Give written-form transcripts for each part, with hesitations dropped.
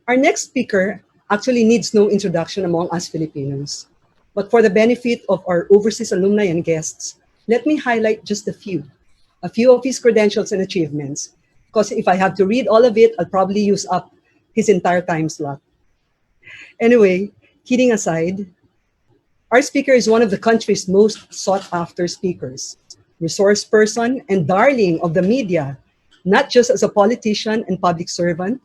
Our next speaker actually needs no introduction among us Filipinos. But for the benefit of our overseas alumni and guests, let me highlight just a few of his credentials and achievements. Because if I have to read all of it, I'll probably use up his entire time slot. Anyway, kidding aside, our speaker is one of the country's most sought-after speakers, resource person and darling of the media, not just as a politician and public servant,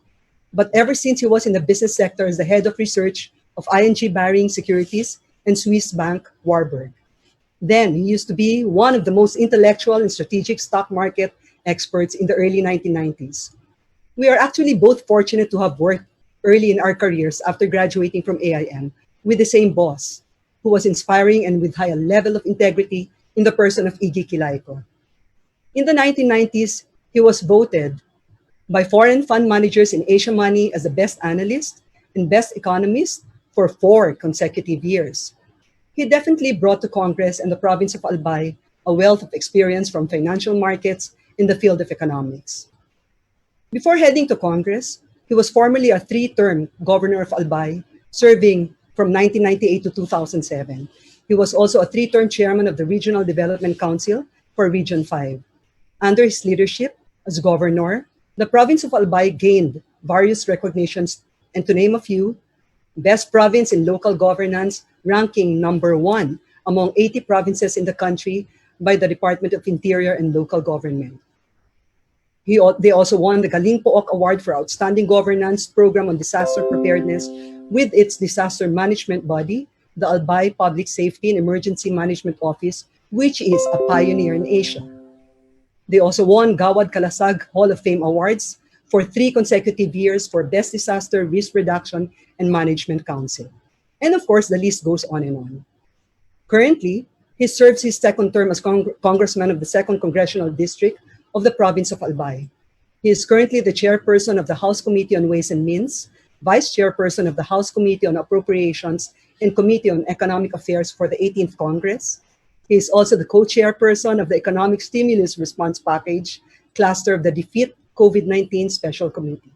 but ever since he was in the business sector as the head of research of ING Baring Securities and Swiss bank Warburg. Then, he used to be one of the most intellectual and strategic stock market experts in the early 1990s. We are actually both fortunate to have worked early in our careers after graduating from AIM with the same boss, who was inspiring and with high level of integrity in the person of Iggy Kilaiko. In the 1990s, he was voted by foreign fund managers in Asia Money as the best analyst and best economist for 4 consecutive years. He definitely brought to Congress and the province of Albay a wealth of experience from financial markets in the field of economics. Before heading to Congress, he was formerly a 3-term governor of Albay, serving from 1998 to 2007. He was also a 3-term chairman of the Regional Development Council for Region 5. Under his leadership as governor, the province of Albay gained various recognitions, and to name a few, Best Province in Local Governance, ranking number 1 among 80 provinces in the country by the Department of Interior and Local Government. They also won the Galing Pook Award for Outstanding Governance Program on Disaster Preparedness with its disaster management body, the Albay Public Safety and Emergency Management Office, which is a pioneer in Asia. They also won Gawad Kalasag Hall of Fame Awards for 3 consecutive years for Best Disaster Risk Reduction and Management Council. And of course, the list goes on and on. Currently, he serves his second term as congressman of the 2nd Congressional District of the province of Albay. He is currently the chairperson of the House Committee on Ways and Means, vice chairperson of the House Committee on Appropriations and Committee on Economic Affairs for the 18th Congress. He is also the co-chairperson of the Economic Stimulus Response Package cluster of the Defeat COVID-19 Special Committee.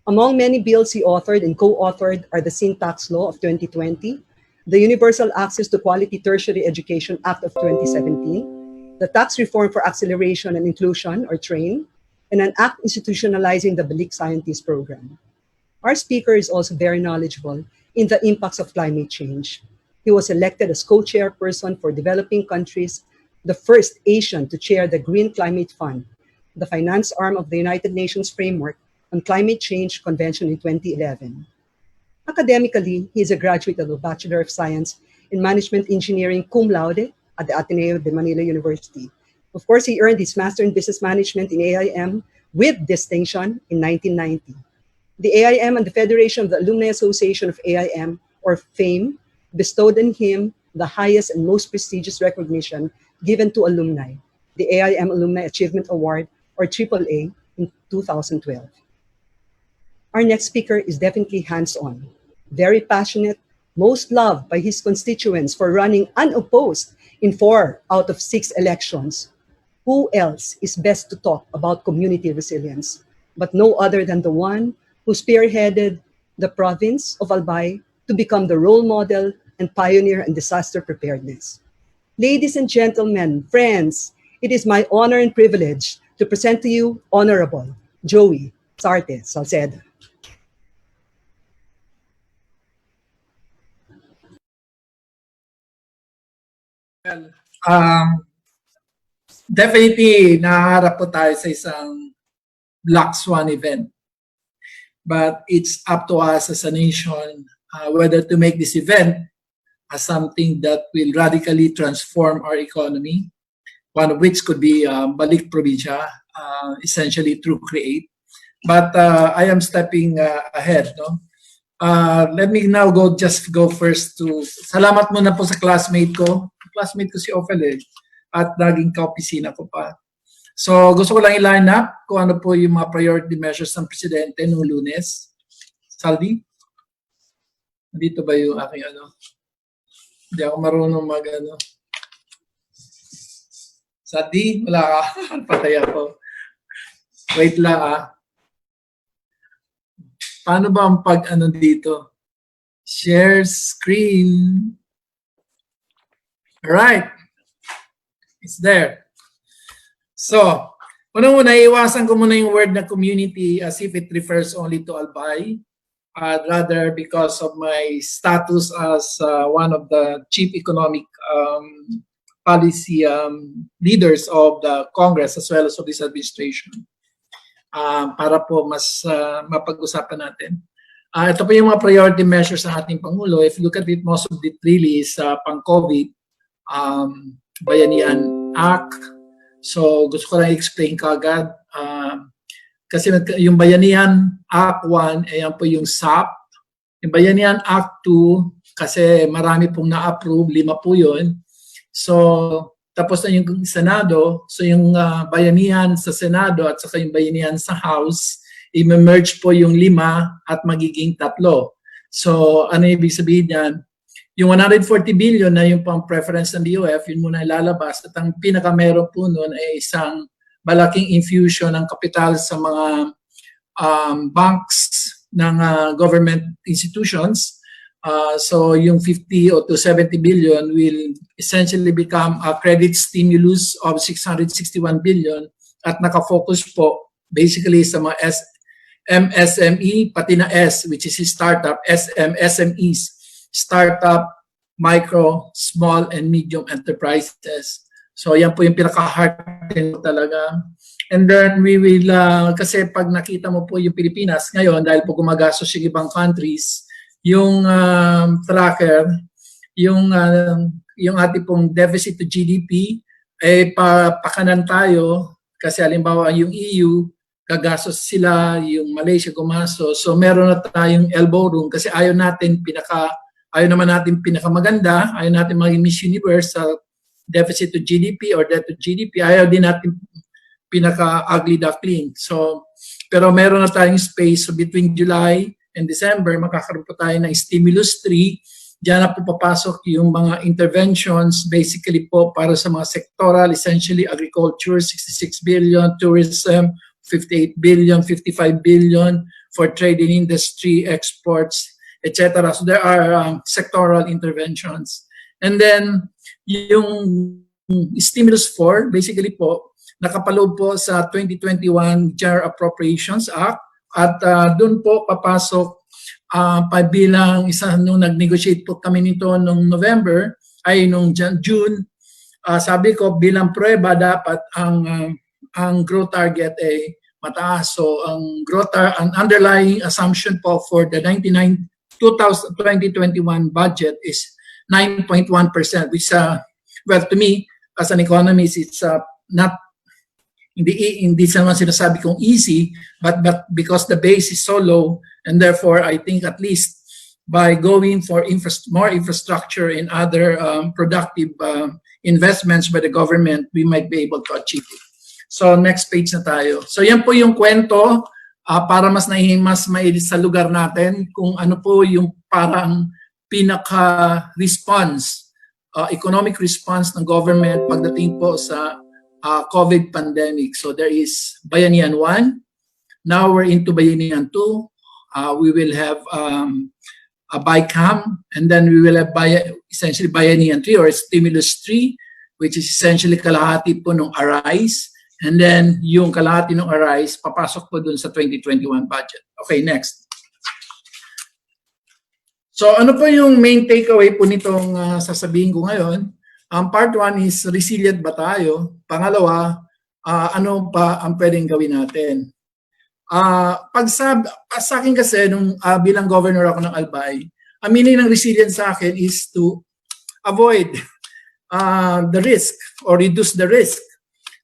Among many bills he authored and co-authored are the Sin Tax Law of 2020, the Universal Access to Quality Tertiary Education Act of 2017, the Tax Reform for Acceleration and Inclusion, or TRAIN, and an act institutionalizing the Balik Scientist Program. Our speaker is also very knowledgeable in the impacts of climate change. He was elected as co-chairperson for developing countries, the first Asian to chair the Green Climate Fund, the finance arm of the United Nations Framework on Climate Change Convention in 2011. Academically, he is a graduate of the Bachelor of Science in Management Engineering cum laude at the Ateneo de Manila University. Of course, he earned his Master in Business Management in AIM with distinction in 1990. The AIM and the Federation of the Alumni Association of AIM, or FAME, bestowed on him the highest and most prestigious recognition given to alumni, the AIM Alumni Achievement Award, or AAA, in 2012. Our next speaker is definitely hands-on, very passionate, most loved by his constituents for running unopposed in 4 out of 6 elections. Who else is best to talk about community resilience, but no other than the one who spearheaded the province of Albay to become the role model and pioneer in disaster preparedness. Ladies and gentlemen, friends, it is my honor and privilege to present to you Honorable Joey Sarte Salceda. Well, definitely naharap po tayo sa isang black swan event. But it's up to us as a nation whether to make this event as something that will radically transform our economy, one of which could be Balik Probinsya, essentially through CREATE. But I am stepping ahead. No? Let me now go first to, salamat muna po sa classmate ko. Classmate ko si Ophel at naging kaopisina ko pa. So gusto ko lang i-line up kung ano po yung mga priority measures ng Presidente noong Lunes. Saldi? Dito ba yung aking ano? Hindi ako marunong mag-ano. Saldi? Wala ka? Patay ako. Wait lang . Paano ba ang pag-ano dito? Share screen. Alright. It's there. So, unang-una, iwasan ko muna yung word na community as if it refers only to Albay. Rather because of my status as one of the chief economic policy leaders of the Congress as well as of this administration. Para po mas mapag-usapan natin. Ito po yung mga priority measures ng ating Pangulo. If you look at it, most of it really is pang-COVID, Bayanihan Act. So gusto ko lang i-explain kagad. Kasi yung Bayanihan Act 1, ayan po yung SAP. Yung Bayanihan Act 2, kasi marami pong na-approve, 5 po yun. So, tapos na yung Senado. So, yung Bayanihan sa Senado at saka yung Bayanihan sa House, i-merge po yung 5 at magiging 3. So, ano ibig sabihin yan? Yung 140 billion na yung pang preference ng DOF, yun muna ilalabas. At ang pinaka-meron po nun ay isang malaking infusion ng kapital sa mga banks ng government institutions. So yung 50 or to 70 billion will essentially become a credit stimulus of 661 billion at nakafocus po basically sa mga MSME pati na S, which is startup, SMEs, startup, micro, small and medium enterprises. So yan po yung pinaka-heart talaga. And then we will, kasi pag nakita mo po yung Pilipinas ngayon, dahil po gumagastos yung ibang countries, yung tracker, yung ating pong deficit to GDP, pakanan tayo, kasi halimbawa yung EU, gagastos sila, yung Malaysia gumastos. So meron na tayong elbow room kasi ayaw naman natin pinakamaganda, ayaw natin maging Miss Universe sa deficit to GDP or debt to GDP, ayaw din natin pinaka-ugly duckling. So, pero meron na tayong space. So between July and December, makakaroon po tayo ng stimulus 3. Diyan na po papasok yung mga interventions, basically po para sa mga sectoral, essentially agriculture, 66 billion, tourism, 58 billion, 55 billion for trade and industry, exports, etc. So there are sectoral interventions. And then, yung stimulus 4, basically po, nakapaloob po sa 2021 General Appropriations Act at doon po papasok bilang isa nung nag-negotiate po kami nito nung November ay nung June. Sabi ko bilang prueba dapat ang growth target ay mataas. So ang underlying assumption po for the 2021 budget is 9.1%, which well, to me as an economist, it's not hindi naman sinasabi kong easy, but because the base is so low, and therefore I think at least by going for more infrastructure and other productive investments by the government, we might be able to achieve it. So next page na tayo. So yan po yung kwento para mas mailis sa lugar natin kung ano po yung parang pinaka-response, economic response ng government pagdating po sa COVID pandemic. So there is Bayanihan 1. Now we're into Bayanihan 2. We will have a BICAM, and then we will have essentially Bayanihan 3 or Stimulus 3, which is essentially kalahati po ng Arise. And then yung kalahati ng Arise, papasok po dun sa 2021 budget. Okay, next. So ano po yung main takeaway po nitong sasabihin ko ngayon? Part 1 is resilient ba tayo? Pangalawa, ano pa ang pwedeng gawin natin? Sa akin kasi, nung bilang governor ako ng Albay, ang meaning ng resilient sa akin is to avoid the risk or reduce the risk.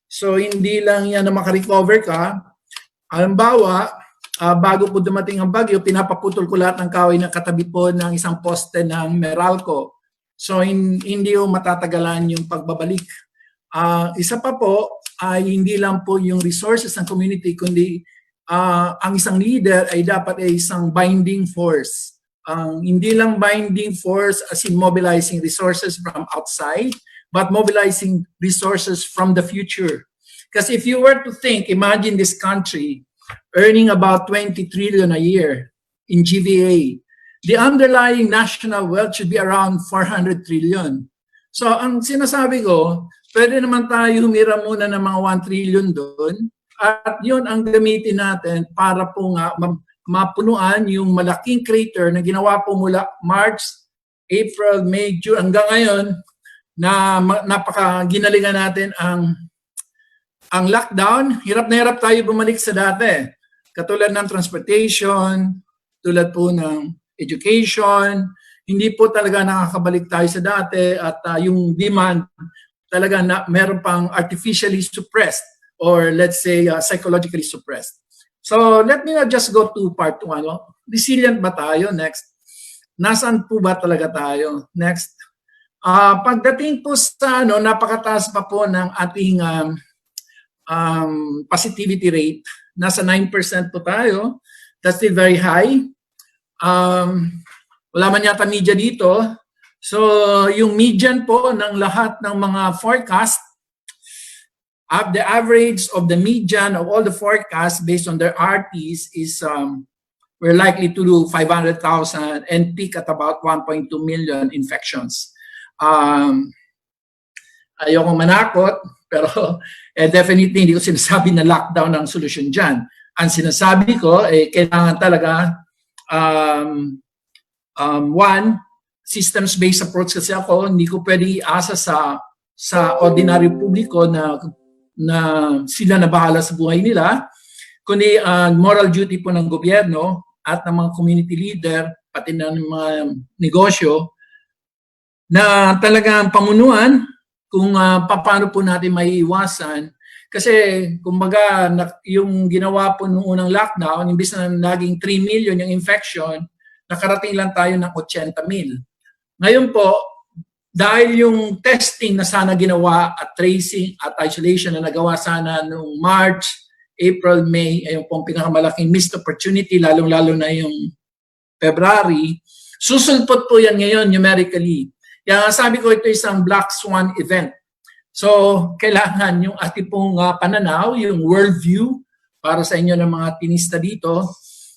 So hindi lang yan na makarecover ka. Halimbawa, bago po dumating ang bagyo, pinapaputol ko lahat ng kahoy na katabi po ng isang poste ng Meralco. So hindi yung matatagalan yung pagbabalik. Isa pa po ay hindi lang po yung resources ng community, kundi ang isang leader ay dapat ay isang binding force. Hindi lang binding force as in mobilizing resources from outside, but mobilizing resources from the future. Because if you were to think, imagine this country earning about 20 trillion a year. in GVA. The underlying national wealth should be around 400 trillion. So ang sinasabi ko, pwede naman tayo humira muna ng mga 1 trillion doon at yun ang gamitin natin para po nga mapunuan yung malaking crater na ginawa po mula March, April, May, June hanggang ngayon na napaka-ginalingan natin ang lockdown. Hirap na hirap tayo bumalik sa dati. Katulad ng transportation, tulad po ng education, hindi po talaga nakakabalik tayo sa dati at yung demand talaga na meron pang artificially suppressed or let's say psychologically suppressed. So let me just go to part 1. Resilient ba tayo? Next. Nasaan po ba talaga tayo? Next. Pagdating po sa napakataas pa po ng ating positivity rate. Nasa 9% po tayo. That's still very high. Wala man yata media dito. So, yung median po ng lahat ng mga forecast, the average of the median of all the forecasts based on their RTs is we're likely to do 500,000 and peak at about 1.2 million infections. Ayokong manakot, pero definitely hindi ko sinasabi na lockdown ang solusyon dyan. Ang sinasabi ko, kailangan talaga one, systems-based approach kasi ako, hindi ko pwede iasa sa ordinary publiko na sila na bahala sa buhay nila, kundi moral duty po ng gobyerno at ng mga community leader, pati ng mga negosyo, na talagang pamunuan kung paano po natin maiiwasan. Kasi kumbaga yung ginawa po nung unang lockdown, imbis na naging 3 million yung infection, nakarating lang tayo ng 80,000. Ngayon po, dahil yung testing na sana ginawa at tracing at isolation na nagawa sana noong March, April, May, ayun po ang pinakamalaking missed opportunity, lalong-lalo na yung February, susulpot po yan ngayon numerically. Kaya sabi ko ito isang black swan event. So, kailangan yung ating pong pananaw, yung worldview, para sa inyo ng mga tinista dito,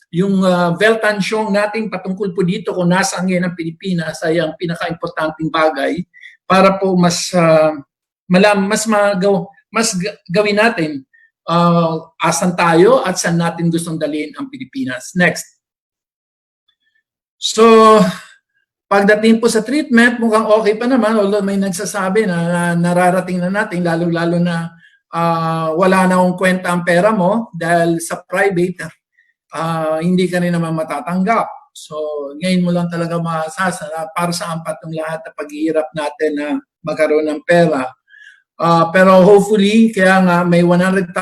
yung Weltanschauung natin patungkol po dito kung nasaan ngayon ang Pilipinas ay ang pinaka-importanting bagay para po mas gawin natin asan tayo at saan natin gustong dalhin ang Pilipinas. Next. So, pagdating po sa treatment, mukhang okay pa naman, although may nagsasabi na nararating na natin, lalo-lalo na wala na akong kwenta ang pera mo dahil sa private, hindi ka rin naman matatanggap. So, ngayon mo lang talaga masasara para sa patong lahat na paghihirap natin na magkaroon ng pera. Pero hopefully, kaya nga may 100,000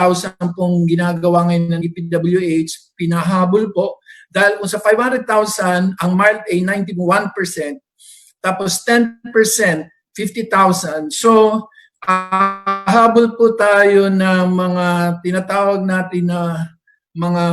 pong ginagawa ngayon ng DPWH, pinahabol po. Dahil kung sa 500,000, ang mild ay 91%, tapos 10%, 50,000. So, habol po tayo ng mga tinatawag natin na mga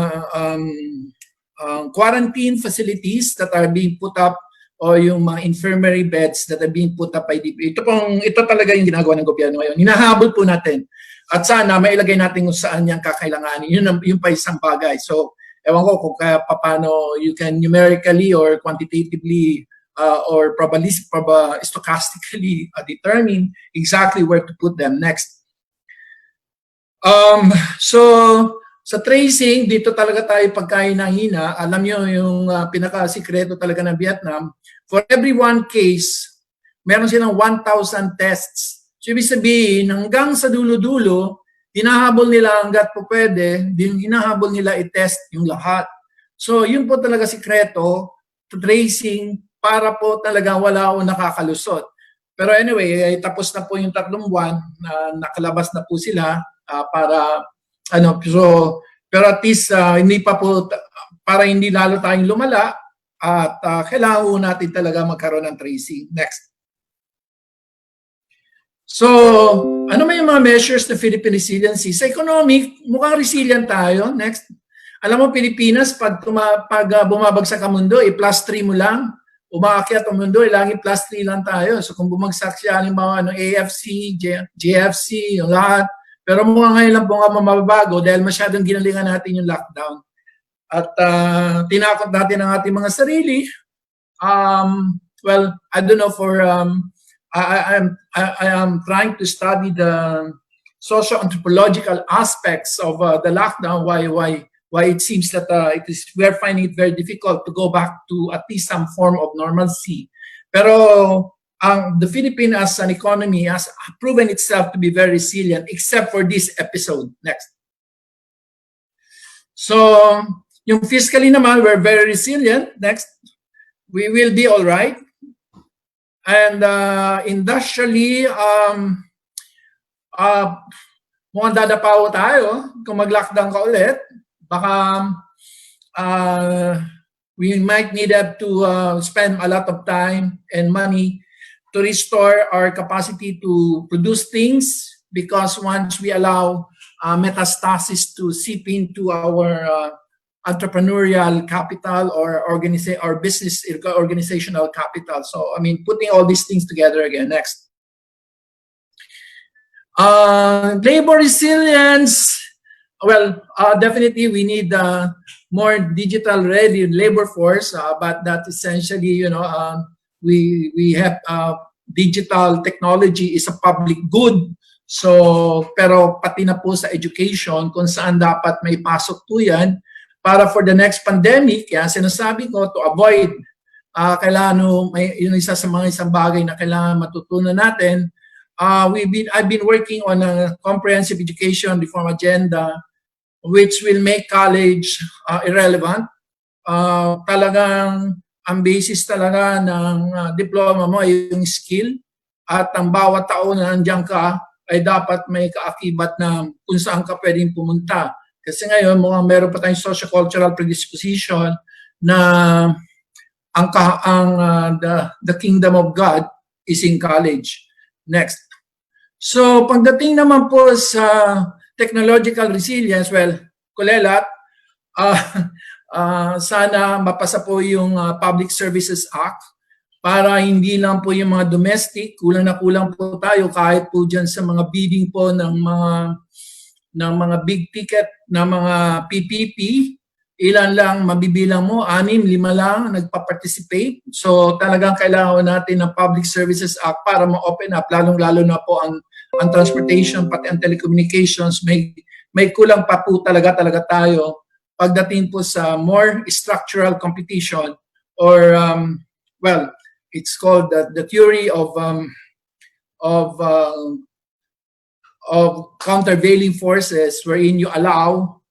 quarantine facilities that are being put up o yung mga infirmary beds that are being put up by DP. Ito talaga yung ginagawa ng gobyerno ngayon. Hinahabol po natin. At sana mailagay natin kung saan yan kakailanganin. Yun pa isang bagay. So, ewan ko kung paano you can numerically or quantitatively or stochastically determine exactly where to put them next. So, sa tracing, dito talaga tayo pagkahinahina. Alam nyo yung pinaka-sikreto talaga ng Vietnam. For every one case, meron silang 1,000 tests. So, ibig sabihin, hanggang sa dulo-dulo, hinahabol nila hanggat po pwede, hinahabol nila i-test yung lahat. So, yun po talaga sikreto, tracing, para po talaga wala o nakakalusot. Pero anyway, tapos na po yung 3 buwan, nakalabas na po sila para pero at least hindi pa po, para hindi lalo tayong lumala at kailangan po natin talaga magkaroon ng tracing. Next. So, ano may mga measures ng Philippine Resiliency? Sa economic, mukhang resilient tayo. Next. Alam mo, Pilipinas, pag bumabagsak ang mundo, +3 mo lang. Umaakyat ang mundo, lagi +3 lang tayo. So, kung bumagsak siya, halimbawa, AFC, GFC, yung lahat. Pero mukhang ngayon lang po nga mababago dahil masyadong ginalingan natin yung lockdown. at tinakot natin ang ating mga sarili. Well, I don't know I am trying to study the socio-anthropological aspects of the lockdown, why it seems that we're finding it very difficult to go back to at least some form of normalcy. Pero the Philippines as an economy has proven itself to be very resilient, except for this episode. Next. So, yung fiscally naman, we're very resilient. Next. We will be all right. And industrially, mukhang dadapaw tayo kung mag-lockdown ka ulit. Baka we might need to spend a lot of time and money to restore our capacity to produce things, because once we allow metastasis to seep into our entrepreneurial capital or business organizational capital. So, I mean, putting all these things together again. Next. Labor resilience. Well, definitely we need more digital ready labor force, but that essentially, we have digital technology is a public good. So, pero pati na po sa education, kung saan dapat may pasok po yan, para for the next pandemic, kaya sinasabi ko, to avoid, kailangan, yun isang bagay na kailangan matutunan natin. I've been working on a comprehensive education reform agenda, which will make college irrelevant. Talagang ang basis talaga ng diploma mo ay yung skill, at ang bawat taon na nandiyan ka ay dapat may kaakibat na kung saan ka pwedeng pumunta. Kasi ngayon, meron pa tayong socio-cultural predisposition na the kingdom of God is in college. Next. So, pagdating naman po sa technological resilience, well, kulelat, sana mapasa po yung Public Services Act para hindi lang po yung mga domestic, kulang na kulang po tayo kahit po dyan sa mga bidding po ng mga big ticket na mga PPP, ilan lang mabibilang mo, 6, 5 lang nagpa-participate. So talagang kailangan natin ng Public Services Act para ma-open up, lalong-lalo na po ang transportation, pati ang telecommunications, may kulang pa po talaga tayo pagdating po sa more structural competition, or well, it's called the theory of countervailing forces, wherein you allow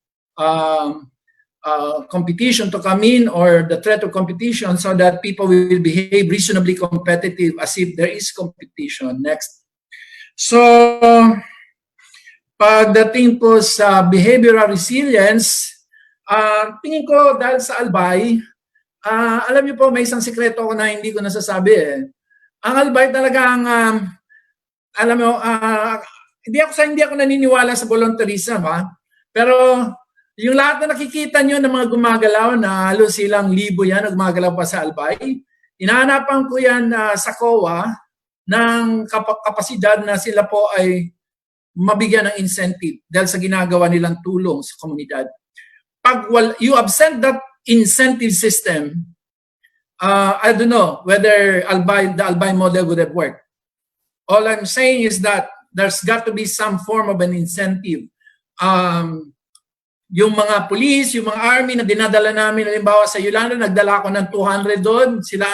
competition to come in, or the threat of competition, so that people will behave reasonably competitive as if there is competition. Next. So, pagdating po sa behavioral resilience, tingin ko dahil sa Albay, alam niyo po, may isang sikreto ko na hindi ko nasasabi eh. Ang Albay talagang, alam mo, hindi ako naniniwala sa voluntarism, pero yung lahat na nakikita nyo ng mga gumagalaw, na halos silang 1,000 yan na gumagalaw pa sa Albay, hinahanapan ko yan sa COA ng kapasidad na sila po ay mabigyan ng incentive dahil sa ginagawa nilang tulong sa komunidad. Pag you absent that incentive system, I don't know whether the Albay model would have worked. All I'm saying is that there's got to be some form of an incentive. Yung mga police, yung mga army na dinadala namin, halimbawa sa Yolanda, nagdala ko ng 200 doon. Sila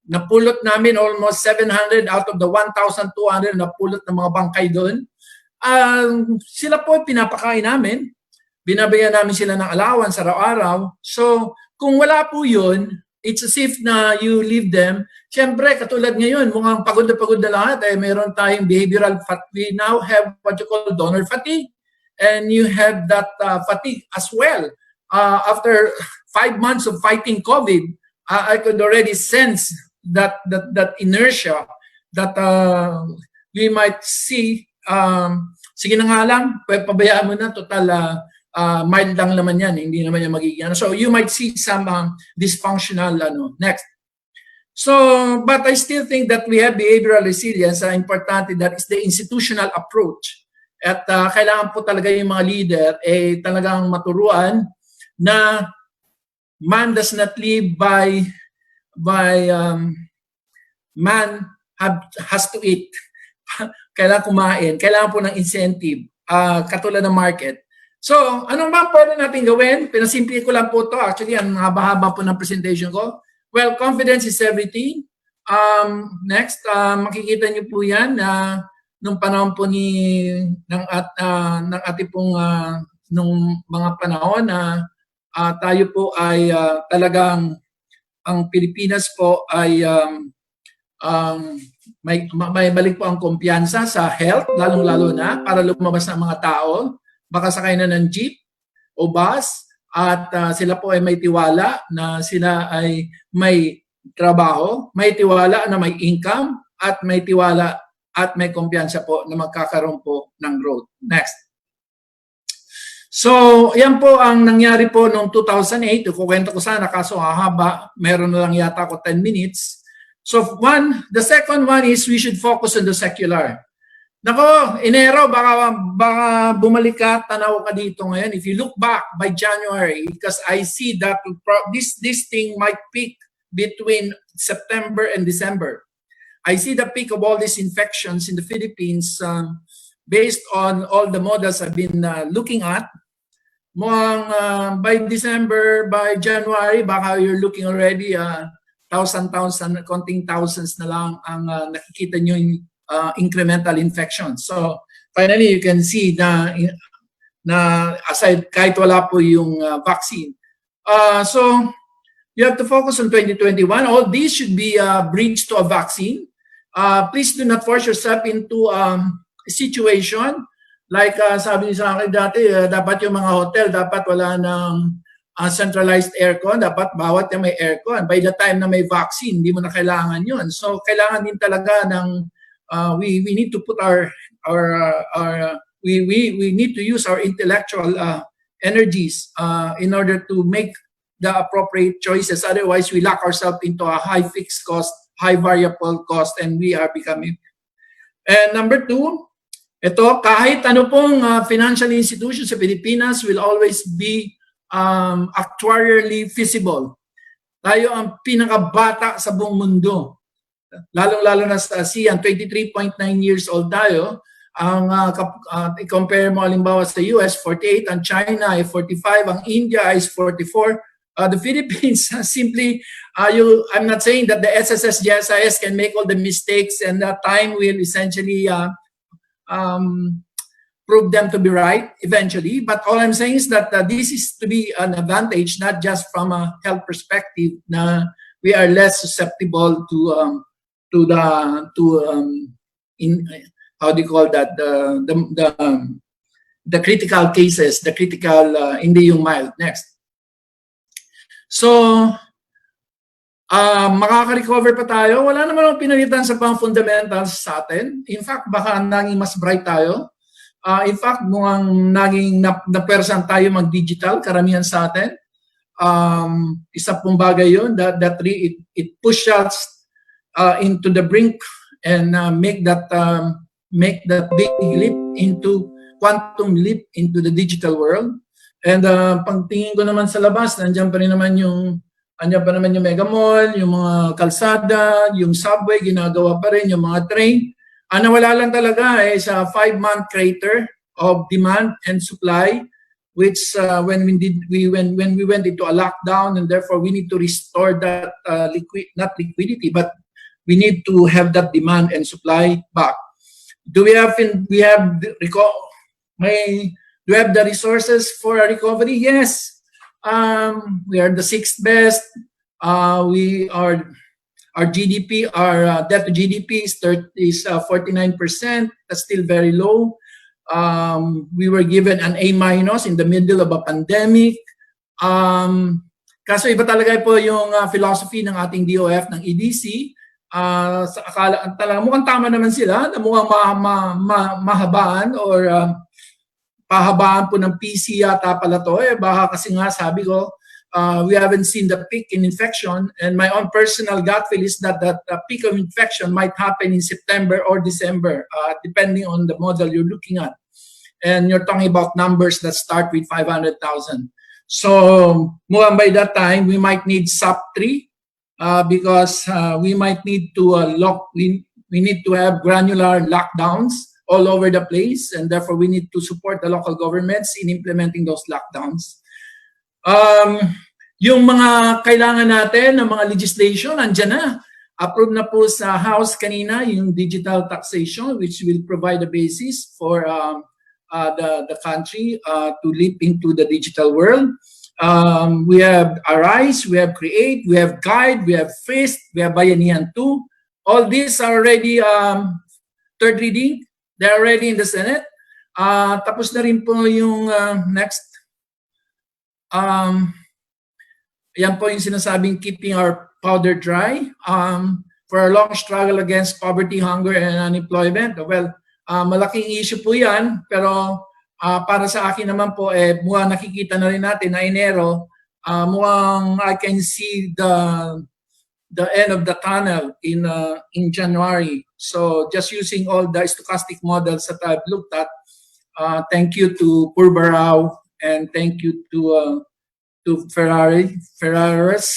napulot namin almost 700 out of the 1,200 napulot ng mga bangkay doon. Sila po pinapakain namin. Binabigyan namin sila ng allowance araw-araw. So, kung wala po yun, it's as if na you leave them. Siyempre, katulad ngayon, mukhang pagod na lahat. Meron tayong behavioral fatigue. We now have what you call donor fatigue. And you have that fatigue as well. After 5 months of fighting COVID, I could already sense that inertia that we might see. Sige na nga lang, pabayaan mo na, total mild lang naman yan, hindi naman yan magiging. So you might see some dysfunctional next. So, but I still think that we have behavioral resilience. Importante, that is the institutional approach. At kailangan po talaga yung mga leader talagang maturuan na man does not live by man has to eat. Kailangan kumain, kailangan po ng incentive, katulad ng market. So, ano ba pwede natin gawin? Pinasimple ko lang po ito. Actually, ang haba-haba po ng presentation ko. Well, confidence is everything. Next, makikita niyo po yan na nung panahon po ng ating pong nung mga panahon na tayo po ay talagang ang Pilipinas po ay may balik po ang kumpiyansa sa health, lalong-lalo na para lumabas ng mga tao. Baka sakay na ng jeep o bus at sila po ay may tiwala na sila ay may trabaho, may tiwala na may income at may tiwala at may kumpiyansa po na magkakaroon po ng growth. Next. So, yan po ang nangyari po noong 2008. Kukwento ko sana kaso hahaba, meron na lang yata ako 10 minutes. So, the second one is we should focus on the secular. Nako, Enero, baka bumalik ka, tanaw ka dito ngayon. If you look back by January, because I see that this thing might peak between September and December. I see the peak of all these infections in the Philippines based on all the models I've been looking at. By December, by January, baka you're looking already thousand, konting thousands na lang ang nakikita nyo yung incremental infections. So finally, you can see na aside kahit wala po yung vaccine. So you have to focus on 2021. All these should be a bridge to a vaccine. Please do not force yourself into a situation like sabi niyo sa akin dati, dapat yung mga hotel dapat wala ng centralized aircon, dapat bawat yung may aircon. By the time na may vaccine, hindi mo na kailangan yun. So kailangan din talaga ng we need to put we need to use our intellectual energies in order to make the appropriate choices. Otherwise, we lock ourselves into a high fixed cost, high variable cost, and we are becoming. And number two, ito, kahit ano pong financial institution sa Pilipinas will always be actuarially feasible. Tayo ang pinakabata sa buong mundo. Lalong-lalo na sa ASEAN, 23.9 years old tayo. Ang i-compare mo halimbawa sa US, 48, ang China ay 45, ang India is 44. The Philippines simply, I'm not saying that the SSS, GSIS can make all the mistakes and time will essentially prove them to be right eventually. But all I'm saying is that this is to be an advantage, not just from a health perspective, na we are less susceptible to how do you call that, the critical cases, the critical, hindi yung mild. Next. So, makaka-recover pa tayo. Wala naman ang pinalitan sa pang fundamentals sa atin. In fact, baka naging mas bright tayo. In fact, mukhang naging napersan tayo mag-digital, karamihan sa atin. Isa pong bagay yun, that it pushes us into the brink and make that big leap into quantum leap into the digital world. And pagtingin ko naman sa labas, nandiyan pa naman yung mega mall, yung mga kalsada, yung subway, ginagawa pa rin, yung mga train. Nawala lang talaga sa 5-month crater of demand and supply, which when we went into a lockdown, and therefore we need to restore that not liquidity, but we need to have that demand and supply back. Do we have the resources for a recovery? Yes. We are the 6th best. Our GDP, our debt to GDP is 49%. That's still very low. We were given an A- in the middle of a pandemic. Kaso iba talaga po yung philosophy ng ating DOF, ng EDC. Talaga mukhang tama naman sila, na mukhang mahabaan or pahabaan po ng PC yata pala to. Baka kasi nga sabi ko, we haven't seen the peak in infection, and my own personal gut feel is that the peak of infection might happen in September or December, depending on the model you're looking at. And you're talking about numbers that start with 500,000. So by that time, we might need SUP 3 because we might need to we need to have granular lockdowns all over the place, and therefore we need to support the local governments in implementing those lockdowns. Yung mga kailangan natin ng mga legislation, andyan na. Approved na po sa House kanina yung digital taxation, which will provide a basis for the country to leap into the digital world. We have Arise, we have Create, we have Guide, we have Feast, we have Bayanihan 2. All these are already third reading. They're already in the Senate. Tapos na rin po yung next. Yan po yung sinasabing keeping our powder dry for a long struggle against poverty, hunger, and unemployment. Well, malaking issue po yan, pero para sa akin naman po, mukhang nakikita na rin natin na Enero, mukhang I can see the end of the tunnel in January. So just using all the stochastic models that I've looked at, thank you to Purbarao and thank you to Ferreras,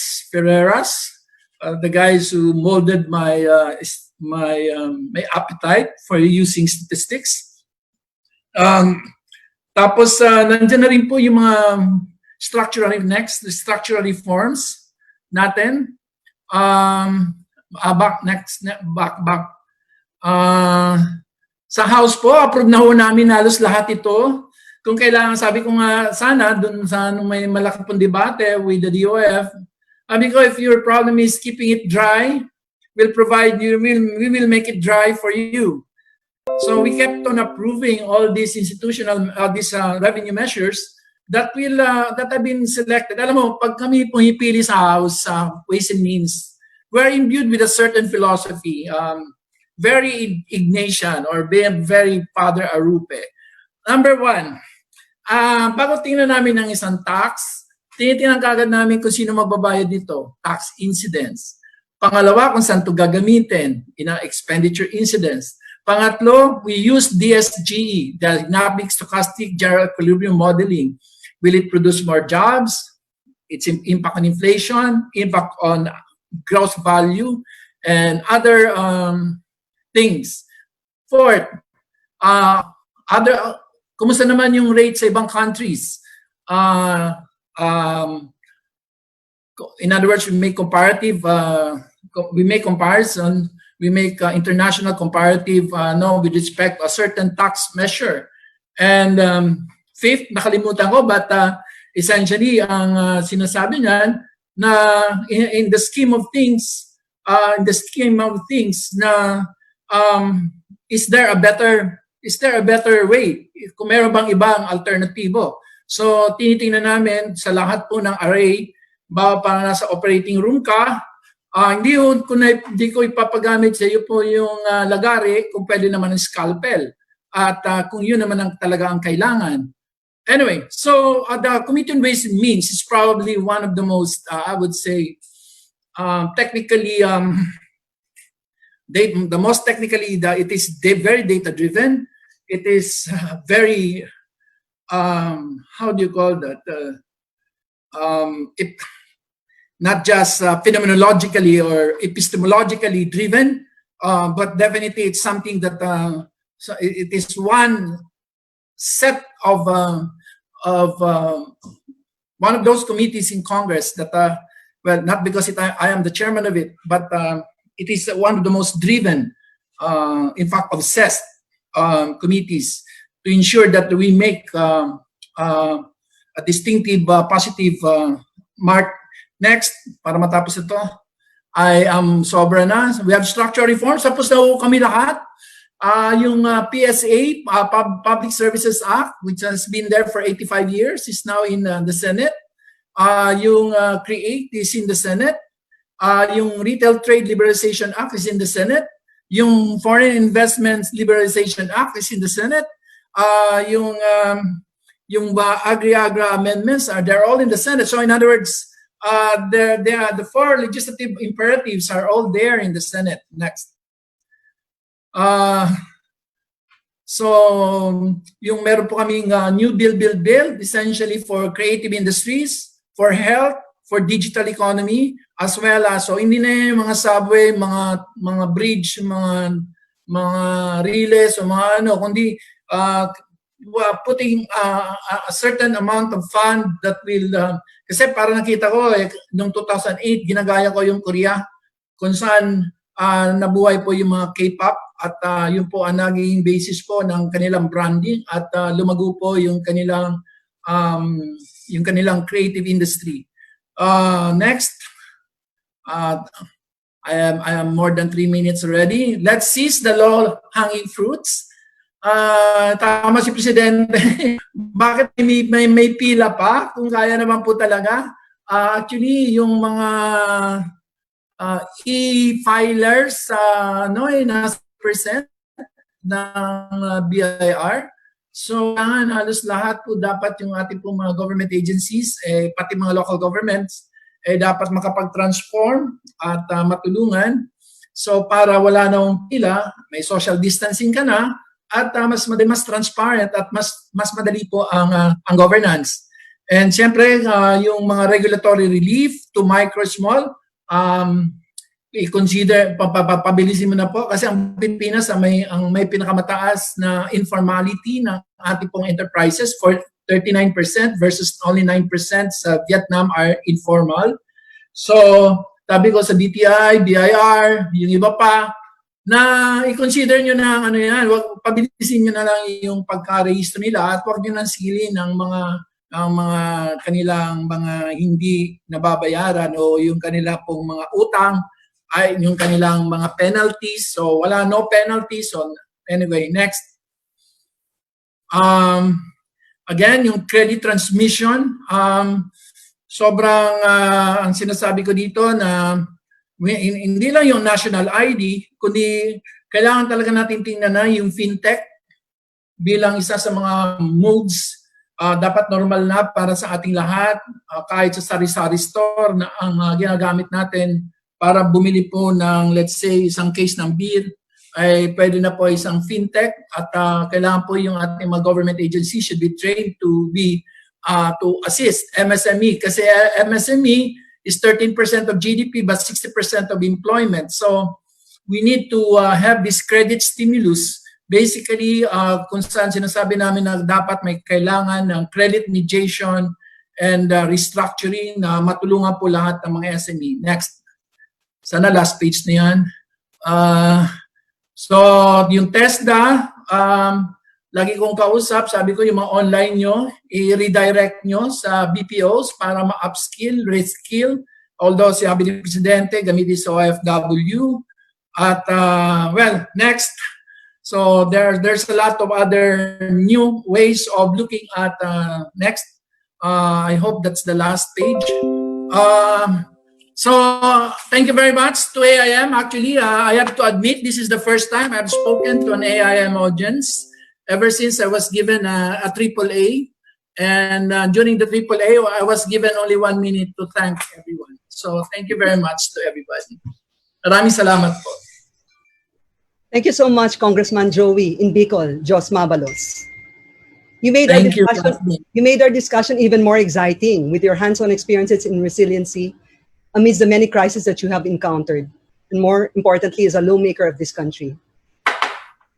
the guys who molded my appetite for using statistics. Tapos nandiyan na rin po yung mga structural reforms natin. Back. Sa House po, approve na ho namin halos lahat ito. Kung kailangan, sabi ko nga sana, dun sa may malaki pong debate with the DOF, because if your problem is keeping it dry, we will make it dry for you. So we kept on approving all these revenue measures that have been selected. Alam mo, pag kami pumipili sa House, Ways and Means, we're imbued with a certain philosophy, very Ignatian or very Father Arupe. Number one, bago tingnan namin ng isang tax, tinitingnan kagad namin kung sino magbabayad nito, tax incidence. Pangalawa, kung saan ito gagamitin, expenditure incidence. Pangatlo, we use DSGE, Dynamic Stochastic General Equilibrium Modeling. Will it produce more jobs? Its impact on inflation, impact on gross value, and other things. Fourth, kumusta naman yung rate sa ibang countries? In other words, we make comparison, we make international comparative with respect to a certain tax measure. And fifth, nakalimutan ko, but essentially, ang sinasabi niyan na in the scheme of things, na is there a better way? Kung meron bang ibang alternatibo. So, tinitingnan namin sa lahat po ng array, para nasa operating room ka, hindi ko ipapagamit sa iyo po yung lagari, kung pwede naman ng scalpel. At kung yun naman ang talaga ang kailangan. Anyway, so the Committee on Ways and Means is probably one of the most, I would say, technically, it is very data-driven. It is very, how do you call that? Not just phenomenologically or epistemologically driven, but definitely it's something that so it is one set of one of those committees in Congress that, well, not because I am the chairman of it, but it is one of the most driven, in fact, obsessed committees to ensure that we make a distinctive, positive mark. Next, para matapos ito, I am sobra na. We have structural reforms. Tapos na kami lahat. Yung PSA, Public Services Act, which has been there for 85 years, is now in the Senate. Yung Create is in the Senate. Yung Retail Trade Liberalization Act is in the Senate. Yung Foreign Investments Liberalization Act is in the Senate. Yung Agri-Agra amendments, they're all in the Senate. So in other words, the four legislative imperatives are all there in the Senate. Next. So, yung meron po kaming new build, essentially for creative industries, for health, for digital economy, as well as, so hindi na yung mga subway, mga bridge, mga relays, o mga ano, kundi putting a certain amount of fund that will, kasi para nakita ko, noong 2008, ginagaya ko yung Korea, kung saan nabuhay po yung mga K-pop at yun po ang naging basis po ng kanilang branding at lumago po yung kanilang creative industry. Next, I am more than 3 minutes already. Let's seize the low-hanging fruits. Tama si Presidente. Bakit may pila pa? Kung kaya naman po talaga. Actually, yung mga e-filers, nasa percent ng BIR. So, halos lahat po dapat yung ating po mga government agencies, pati mga local governments, dapat makapag-transform at matulungan. So, para wala nang pila, may social distancing ka na, at mas transparent at mas madali po ang governance. And siyempre, yung mga regulatory relief to micro, small, i-consider, pabilisin mo na po kasi ang Pilipinas ang may pinakamataas na informality ng ating pong enterprises for 39% versus only 9% sa Vietnam are informal. So, sabi ko sa DTI, BIR, yung iba pa, na i-consider nyo na ano yan, pabilisin nyo na lang yung pagka-rehistro nila at huwag nyo nang silin ng mga kanilang mga hindi nababayaran o yung kanila pong mga utang ay yung kanilang mga penalties. So wala, no penalties. So anyway, next. Again, yung credit transmission, sobrang ang sinasabi ko dito na hindi lang yung national ID, kundi kailangan talaga natin tingnan na yung fintech bilang isa sa mga modes dapat normal na para sa ating lahat, kahit sa sari-sari store na ang ginagamit natin para bumili po ng, let's say, isang case ng beer, ay pwede na po isang fintech at kailangan po yung ating mga government agency should be trained to assist MSME kasi MSME is 13% of GDP but 60% of employment. So we need to have this credit stimulus. Basically, kung saan sinasabi namin na dapat may kailangan ng credit mediation and restructuring na matulungan po lahat ng mga SME. Next. Sana last page na yan. So, yung TESDA, lagi kong kausap, sabi ko yung mga online nyo, i-redirect nyo sa BPOs para ma-upskill, reskill. Although sabi ni Presidente, gamitin sa OFW. At, well, next. So, there's a lot of other new ways of looking at next. I hope that's the last page. So, thank you very much to AIM. Actually, I have to admit, this is the first time I've spoken to an AIM audience ever since I was given a AAA. And during the AAA, I was given only 1 minute to thank everyone. So, thank you very much to everybody. Maraming salamat po. Thank you so much, Congressman Joey in Bicol, Jos Mabalos. You made our discussion even more exciting with your hands-on experiences in resiliency amidst the many crises that you have encountered, and more importantly, as a lawmaker of this country.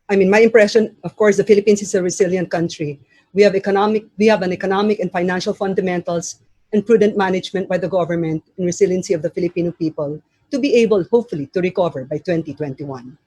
I mean, my impression, of course, the Philippines is a resilient country. We have an economic and financial fundamentals and prudent management by the government and resiliency of the Filipino people to be able, hopefully, to recover by 2021.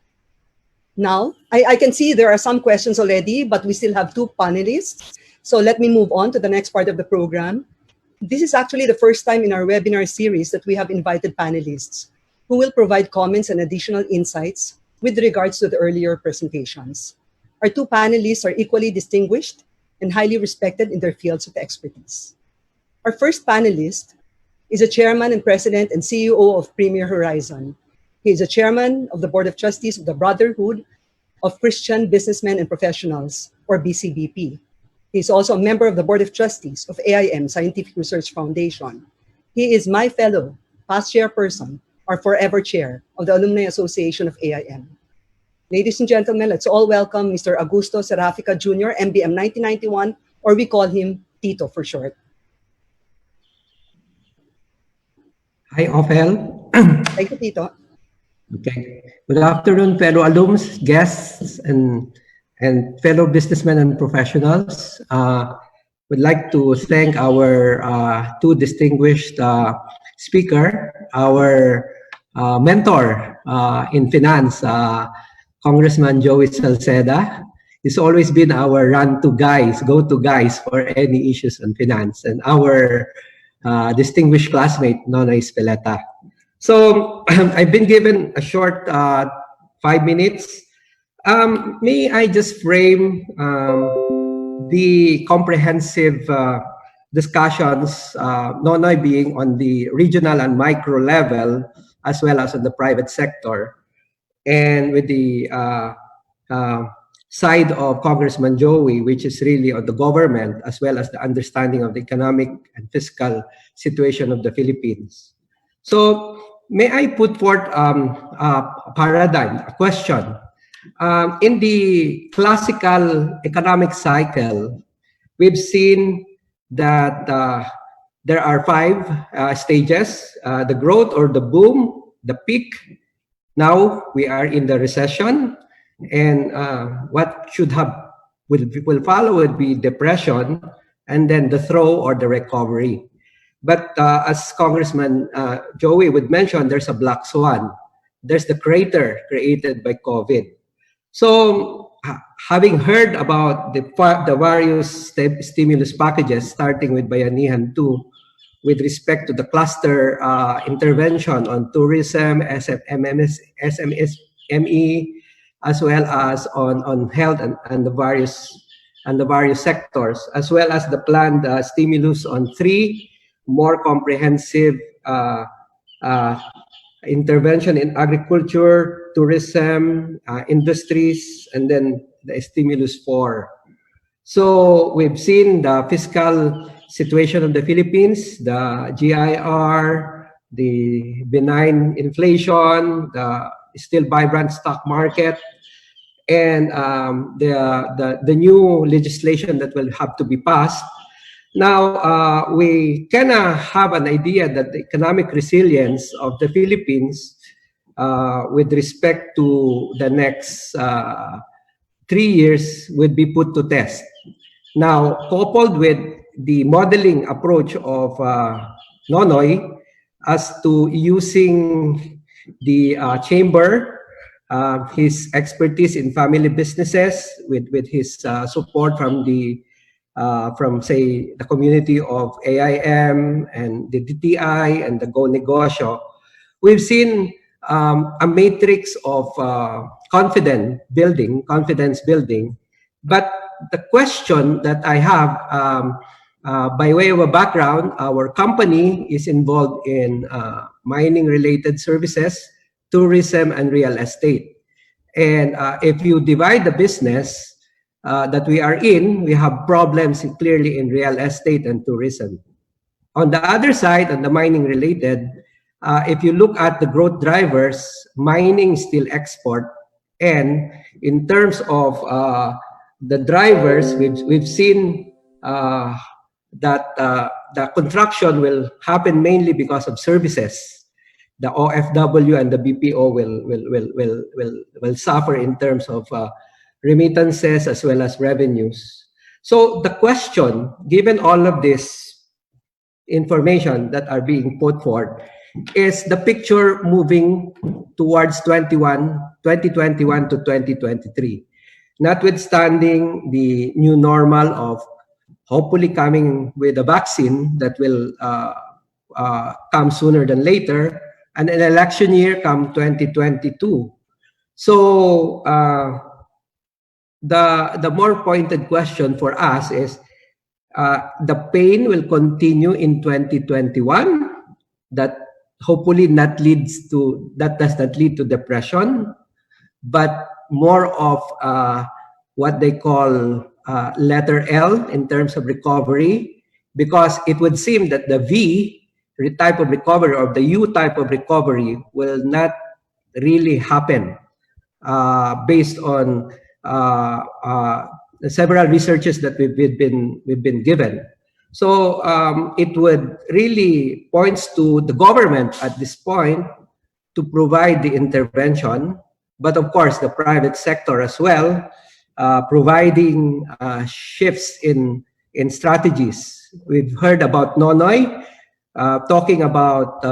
Now, I can see there are some questions already, but we still have 2 panelists. So let me move on to the next part of the program. This is actually the first time in our webinar series that we have invited panelists who will provide comments and additional insights with regards to the earlier presentations. Our 2 panelists are equally distinguished and highly respected in their fields of expertise. Our first panelist is a chairman and president and CEO of Premier Horizon. He is a chairman of the Board of Trustees of the Brotherhood of Christian Businessmen and Professionals, or BCBP. He is also a member of the Board of Trustees of AIM Scientific Research Foundation. He is my fellow, past chairperson, or forever chair of the Alumni Association of AIM. Ladies and gentlemen, let's all welcome Mr. Augusto Serafica Jr., MBM 1991, or we call him Tito for short. Hi, Ophel. Thank you, Tito. Okay. Good afternoon, fellow alums, guests, and fellow businessmen and professionals. Would like to thank our two distinguished speaker, our mentor in finance, Congressman Joey Salceda. He's always been our go-to guys for any issues on finance, and our distinguished classmate, Nonoy Speleta. So I've been given a short 5 minutes. May I just frame the comprehensive discussions, Nonoy being on the regional and micro level, as well as on the private sector, and with the side of Congressman Joey, which is really on the government, as well as the understanding of the economic and fiscal situation of the Philippines. So may I put forth a paradigm, a question? In the classical economic cycle, we've seen that there are 5 stages: the growth or the boom, the peak. Now we are in the recession, and what will follow would be depression, and then the throw or the recovery. But as Congressman Joey would mention, there's a black swan. There's the crater created by COVID. So having heard about the various stimulus packages, starting with Bayanihan 2, with respect to the cluster intervention on tourism, SME, as well as on health and the various sectors, as well as the planned stimulus on 3 more comprehensive intervention in agriculture, tourism, industries, and then the stimulus 4. So we've seen the fiscal situation of the Philippines, the GIR, the benign inflation, the still vibrant stock market, and the new legislation that will have to be passed. Now, we kind of have an idea that the economic resilience of the Philippines with respect to the next 3 years would be put to test. Now, coupled with the modeling approach of Nonoy as to using the chamber, his expertise in family businesses with his support from say the community of AAAIM and the DTI and the Go Negosyo, we've seen a matrix of confidence building. But the question that I have, by way of a background, our company is involved in mining-related services, tourism, and real estate. And if you divide the business that we are in, we have problems clearly in real estate and tourism. On the other side, on the mining related, if you look at the growth drivers, mining still export. And in terms of the drivers, we've seen that the contraction will happen mainly because of services. The OFW and the BPO will suffer in terms of remittances as well as revenues. So the question, given all of this information that are being put forth, is the picture moving towards 2021 to 2023, notwithstanding the new normal of hopefully coming with a vaccine that will come sooner than later, and an election year come 2022. So the more pointed question for us is, the pain will continue in 2021, that hopefully does not lead to depression, but more of what they call letter L in terms of recovery, because it would seem that the V type of recovery or the U type of recovery will not really happen based on several researches that we've been given. So it would really points to the government at this point to provide the intervention, but of course the private sector as well, providing shifts in strategies. We've heard about Nonoy talking about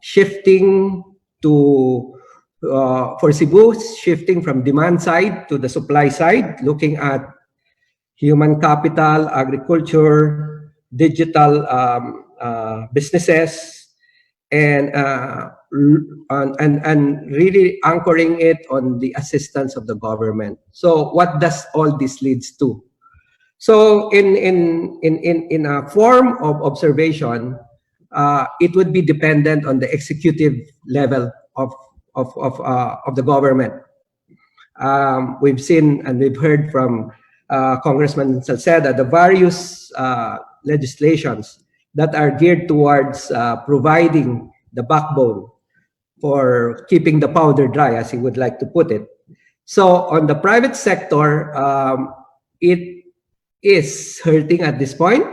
shifting to for Cebu, shifting from demand side to the supply side, looking at human capital, agriculture, digital businesses, and really anchoring it on the assistance of the government. So what does all this leads to? So in a form of observation, it would be dependent on the executive level of the government. We've seen and we've heard from Congressman Salceda the various legislations that are geared towards providing the backbone for keeping the powder dry, as he would like to put it. So on the private sector, it is hurting at this point.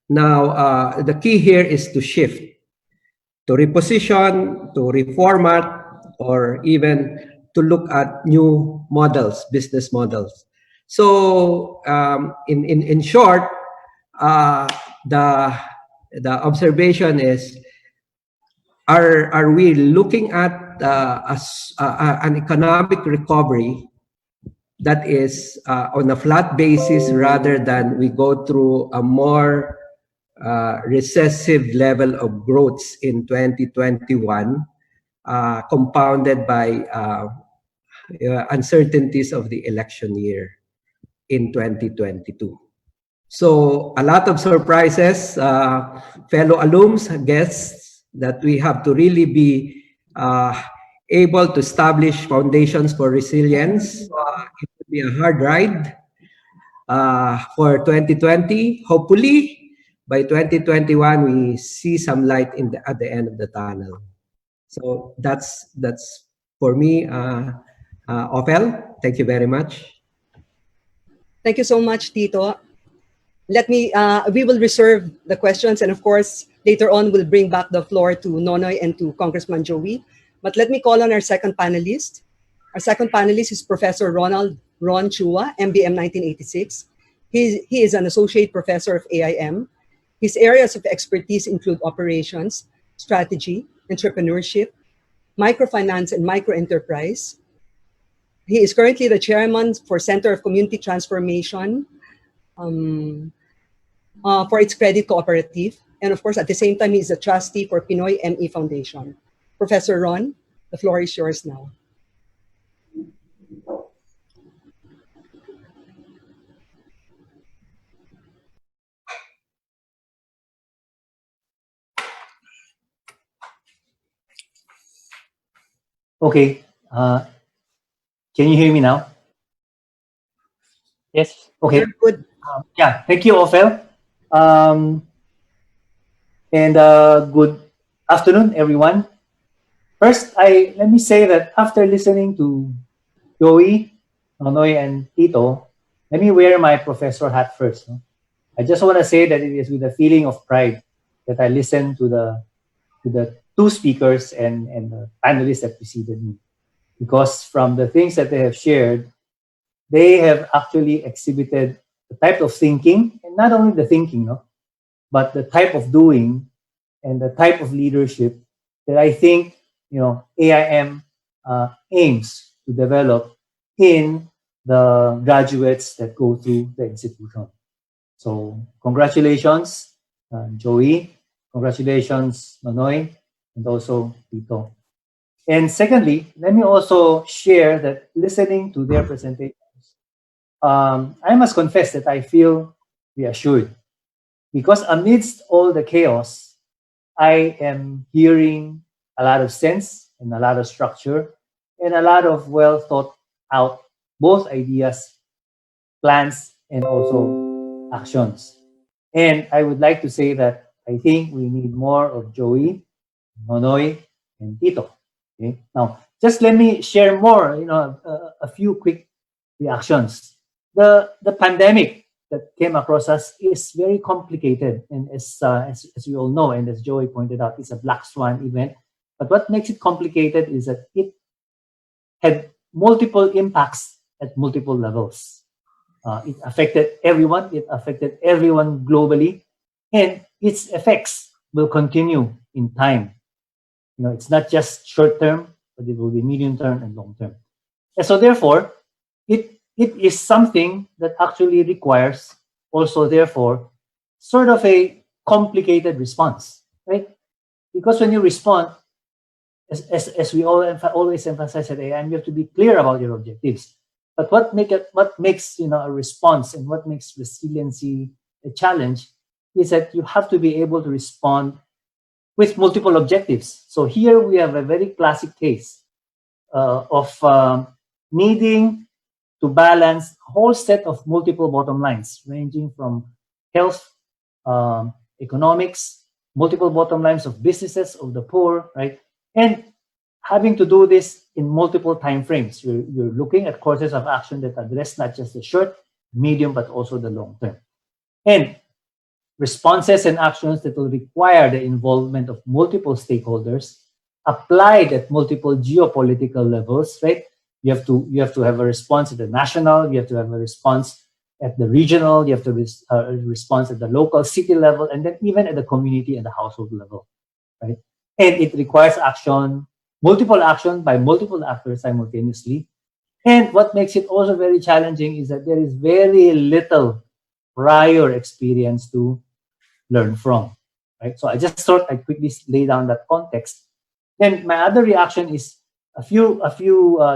Now, the key here is to shift, to reposition, to reformat, or even to look at new models, business models. So in short, the observation is, are we looking at an economic recovery that is on a flat basis rather than we go through a more recessive level of growth in 2021, compounded by uncertainties of the election year in 2022. So a lot of surprises, fellow alums, guests, that we have to really be able to establish foundations for resilience. It will be a hard ride for 2020. Hopefully, by 2021, we see some light at the end of the tunnel. So that's for me, Ophel. Thank you very much. Thank you so much, Tito. We will reserve the questions, and of course, later on, we'll bring back the floor to Nonoy and to Congressman Joey. But let me call on our second panelist. Our second panelist is Professor Ron Chua, MBM 1986. He is an associate professor of AIM. His areas of expertise include operations, strategy, entrepreneurship, microfinance, and microenterprise. He is currently the chairman for Center of Community Transformation for its credit cooperative. And of course, at the same time, he is a trustee for Pinoy ME Foundation. Professor Ron, the floor is yours now. Okay. Can you hear me now? Yes. Okay. Very good. Yeah. Thank you, Ophel. And good afternoon, everyone. First, let me say that after listening to Joey, Nonoy, and Tito, let me wear my professor hat first. I just want to say that it is with a feeling of pride that I listened to the two speakers and the panelists that preceded me. Because from the things that they have shared, they have actually exhibited the type of thinking, and not only the thinking, but the type of doing and the type of leadership that I think AIM aims to develop in the graduates that go through the institution. So congratulations, Joey. Congratulations, Nonoy, and also Tito. And secondly, let me also share that listening to their presentations, I must confess that I feel reassured, because amidst all the chaos, I am hearing a lot of sense and a lot of structure and a lot of well thought out, both ideas, plans, and also actions. And I would like to say that I think we need more of Joey, Nonoy, and Tito. Okay? Now, just let me share more, a few quick reactions. The pandemic that came across us is very complicated, and as we all know, and as Joey pointed out, it's a black swan event. But what makes it complicated is that it had multiple impacts at multiple levels. It affected everyone. It affected everyone globally, and its effects will continue in time. It's not just short term, but it will be medium term and long term. And so therefore, it is something that actually requires also therefore sort of a complicated response, right? Because when you respond, as we always emphasize at AAAIM, you have to be clear about your objectives. But what makes a response and what makes resiliency a challenge is that you have to be able to respond with multiple objectives. So here we have a very classic case of needing to balance a whole set of multiple bottom lines, ranging from health, economics, multiple bottom lines of businesses, of the poor, right? And having to do this in multiple time frames. You're looking at courses of action that address not just the short, medium, but also the long term. And responses and actions that will require the involvement of multiple stakeholders applied at multiple geopolitical levels, right? You have to have a response at the national, you have to have a response at the regional, you have to response at the local city level, and then even at the community and the household level, right? And it requires action, multiple action by multiple actors simultaneously. And what makes it also very challenging is that there is very little prior experience to learn from, right? So I just thought I'd quickly lay down that context. Then my other reaction is a few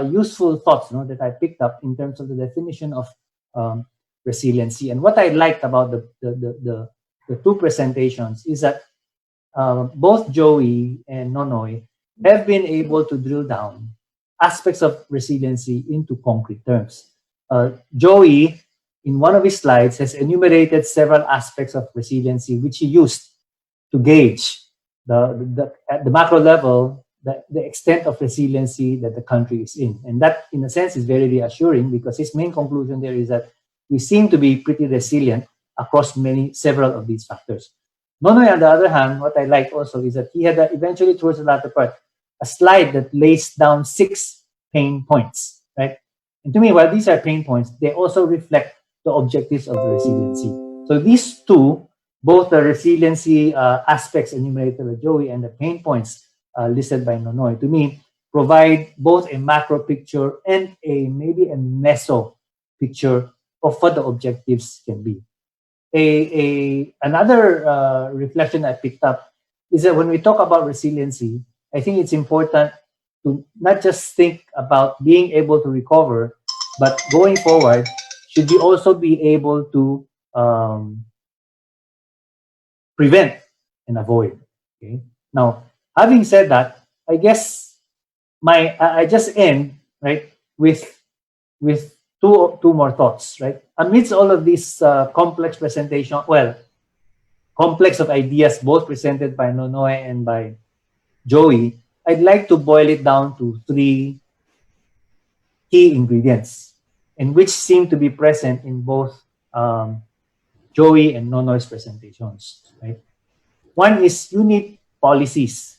useful thoughts that I picked up in terms of the definition of resiliency. And what I liked about the two presentations is that both Joey and Nonoy have been able to drill down aspects of resiliency into concrete terms. Joey, in one of his slides, has enumerated several aspects of resiliency which he used to gauge at the macro level the extent of resiliency that the country is in. And that, in a sense, is very reassuring, because his main conclusion there is that we seem to be pretty resilient across several of these factors. Nonoy, on the other hand, what I like also is that he had eventually, towards the latter part, a slide that lays down 6 pain points, right? And to me, while these are pain points, they also reflect the objectives of the resiliency. So these two, both the resiliency aspects enumerated by Joey and the pain points listed by Nonoy, to me, provide both a macro picture and maybe a meso picture of what the objectives can be. Another reflection I picked up is that when we talk about resiliency, I think it's important to not just think about being able to recover, but going forward, should we also be able to prevent and avoid. Okay. Now, having said that, I guess I just end right with two more thoughts. Right, amidst all of this complex presentation, complex of ideas, both presented by Nonoy and by Joey, I'd like to boil it down to 3 key ingredients, and which seem to be present in both Joey and Nonoy's presentations. Right? One is you need policies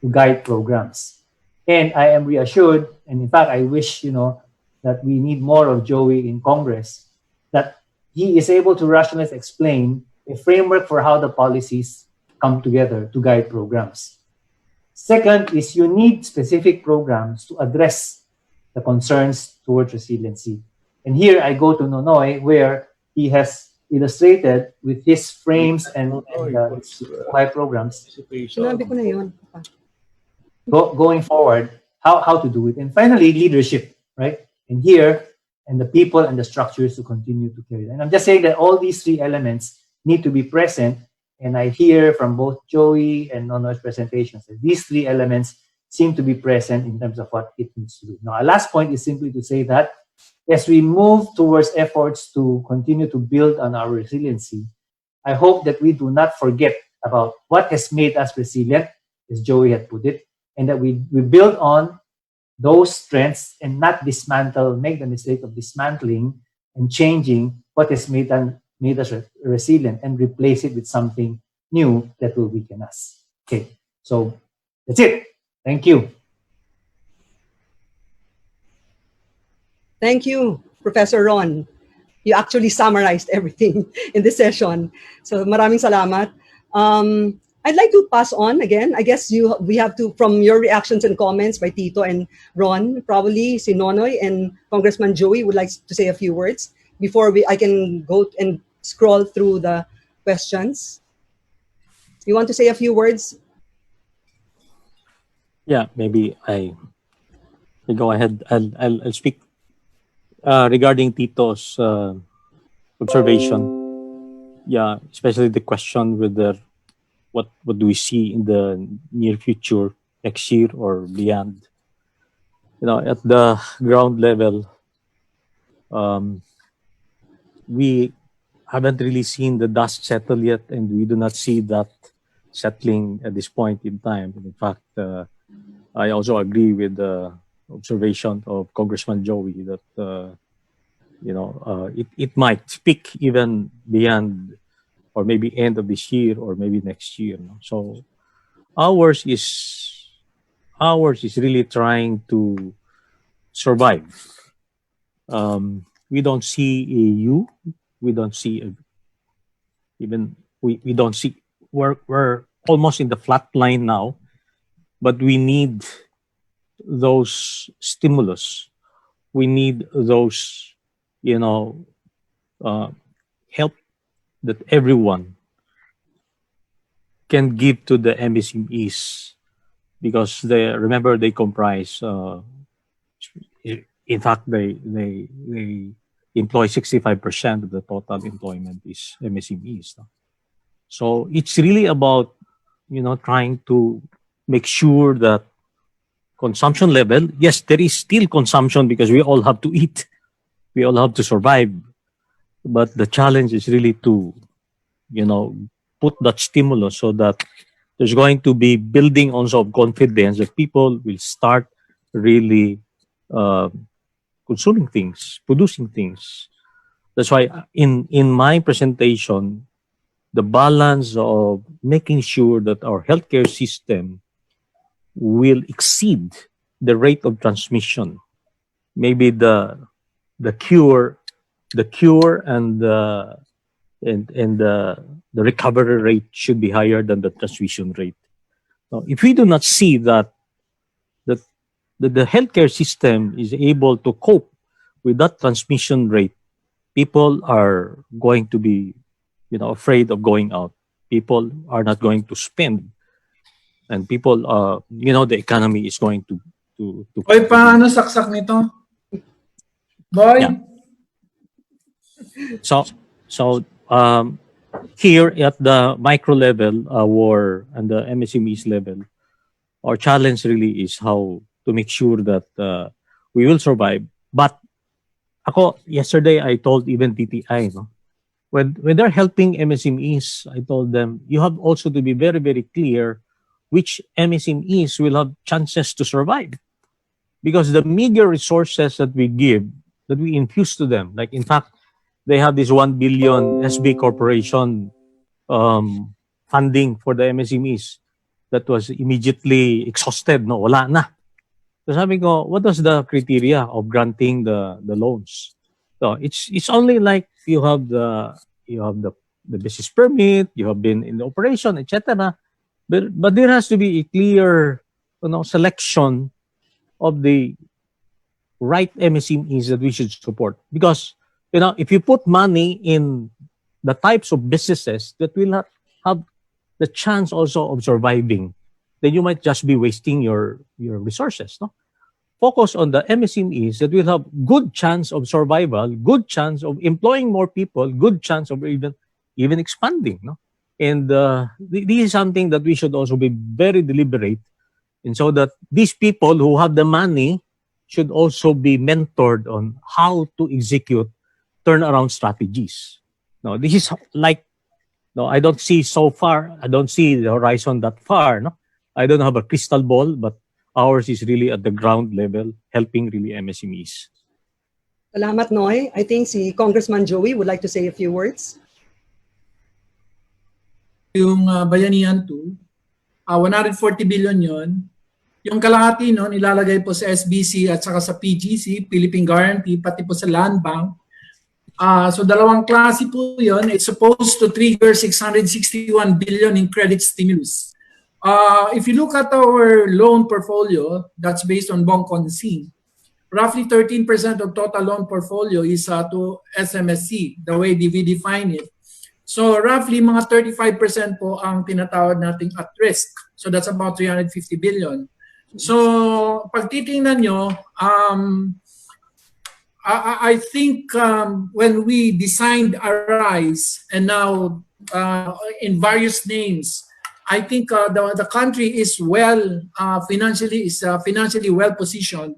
to guide programs, and I am reassured, and in fact, I wish that we need more of Joey in Congress, that he is able to rationalize, explain a framework for how the policies come together to guide programs. Second is you need specific programs to address the concerns towards resiliency. And here I go to Nonoy, where he has illustrated with his frames and programs Sinabi ko na yun. going forward, how to do it. And finally, leadership, right? And here, and the people and the structures to continue to carry that. And I'm just saying that all these 3 elements need to be present. And I hear from both Joey and Nonoy's presentations that these 3 elements seem to be present in terms of what it needs to do. Now, our last point is simply to say that as we move towards efforts to continue to build on our resiliency, I hope that we do not forget about what has made us resilient, as Joey had put it, and that we build on those trends and not make the mistake of dismantling and changing what has made us resilient and replace it with something new that will weaken us. Okay, so that's it. Thank you. Thank you, Professor Ron. You actually summarized everything in this session. So maraming salamat. I'd like to pass on again. I guess we have to, from your reactions and comments by Tito and Ron, probably si Nonoy and Congressman Joey would like to say a few words before I can go and scroll through the questions. You want to say a few words? Yeah, maybe I go ahead. I'll speak regarding Tito's observation. Yeah, especially the question whether what do we see in the near future, next year or beyond. At the ground level, we haven't really seen the dust settle yet, and we do not see that settling at this point in time. In fact, I also agree with the observation of Congressman Joey that it might peak even beyond, or maybe end of this year, or maybe next year. So ours is really trying to survive. We don't see a U. We don't see we don't see. We're almost in the flat line now, but we need those stimulus. We need those, help that everyone can give to the MSMEs, because remember they comprise. In fact, they employ 65% of the total employment is MSMEs. So it's really about trying to make sure that consumption level, yes, there is still consumption because we all have to eat, we all have to survive, but the challenge is really to put that stimulus so that there's going to be building also of confidence that people will start really consuming things, producing things. That's why in my presentation, the balance of making sure that our healthcare system will exceed the rate of transmission. Maybe the cure and the recovery rate should be higher than the transmission rate. Now, if we do not see that the healthcare system is able to cope with that transmission rate, people are going to be, afraid of going out. People are not going to spend, and people, the economy is going to. Oy, paano saksak nito? Boy? Yeah. So here at the micro level, and the MSMEs level, our challenge really is how to make sure that we will survive. But yesterday I told even TTI, when they're helping MSMEs, I told them you have also to be very, very clear which MSMEs will have chances to survive, because the meager resources that we give, that we infuse to them, like in fact they have this 1 billion SB Corporation funding for the MSMEs that was immediately exhausted. No, wala na. So sabi ko, what was the criteria of granting the loans? So it's only like you have the business permit, you have been in the operation, etc. But there has to be a clear selection of the right MSMEs that we should support, because if you put money in the types of businesses that will not have the chance also of surviving, then you might just be wasting your resources. No, focus on the MSMEs that will have good chance of survival, good chance of employing more people, good chance of even expanding. No, and this is something that we should also be very deliberate, and so that these people who have the money should also be mentored on how to execute turnaround strategies. No, this is like, no, I don't see so far. I don't see the horizon that far. No, I don't have a crystal ball, but ours is really at the ground level, helping really MSMEs. Salamat, Noy. I think si Congressman Joey would like to say a few words. Yung Bayanihan 2, 140 billion yon. Yung kalahati no, nilalagay po sa SBC at saka sa PGC, Philippine Guarantee, pati po sa Land Bank. So dalawang klase po yun. It's supposed to trigger 661 billion in credit stimulus. If you look at our loan portfolio, that's based on Bong Consing, roughly 13% of total loan portfolio is to SMSC, the way we define it. So roughly mga 35% po ang tinatawag nating at risk. So that's about 350 billion. So pag titingnan nyo, I think when we designed Arise and now in various names, I think the country is financially well positioned.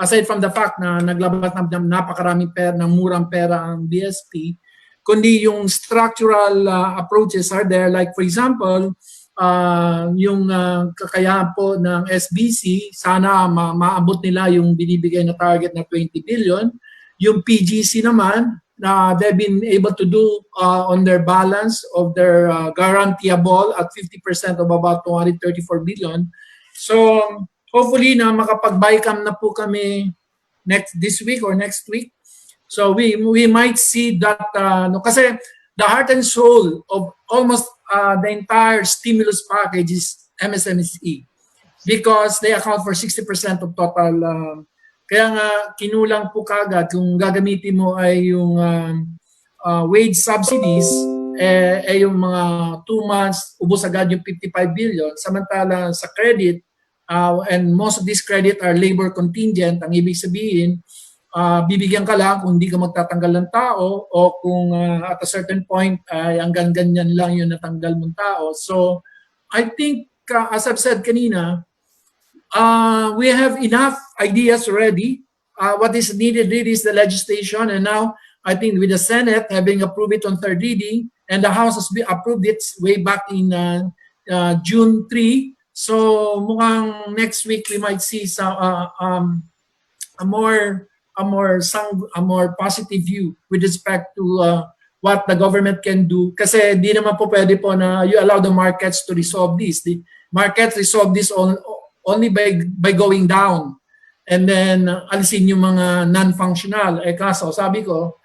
Aside from the fact na naglabat ng napakaraming pera, ng murang pera ang BSP, kundi yung structural approaches are there. Like for example, yung kakayahan po ng SBC, sana maabot nila yung binibigay na target na 20 billion. Yung PGC naman, they've been able to do on their balance of their guaranteeable at 50% of about 234 billion. So hopefully na makapag-bycam na po kami this week or next week. So we might see that, kasi the heart and soul of almost the entire stimulus package is MSME because they account for 60% of total. Kaya nga kinulang po kagad kung gagamitin mo ay yung wage subsidies, yung mga 2 months, ubos agad yung 55 billion. Samantala sa credit, and most of this credit are labor contingent, ang ibig sabihin, bibigyan ka lang kung hindi ka magtatanggal ng tao o kung at a certain point hanggang ganyan lang yung natanggal mong tao. So I think as I've said kanina, we have enough ideas already. What is needed really is the legislation, and now I think with the Senate having approved it on third reading and the House has approved it way back in June 3. So mukhang next week we might see some a more positive view with respect to what the government can do. Kasi di naman po pwede po na you allow the markets to resolve this. The markets resolve this only by going down and then alisin yung mga non-functional. Kaso sabi ko,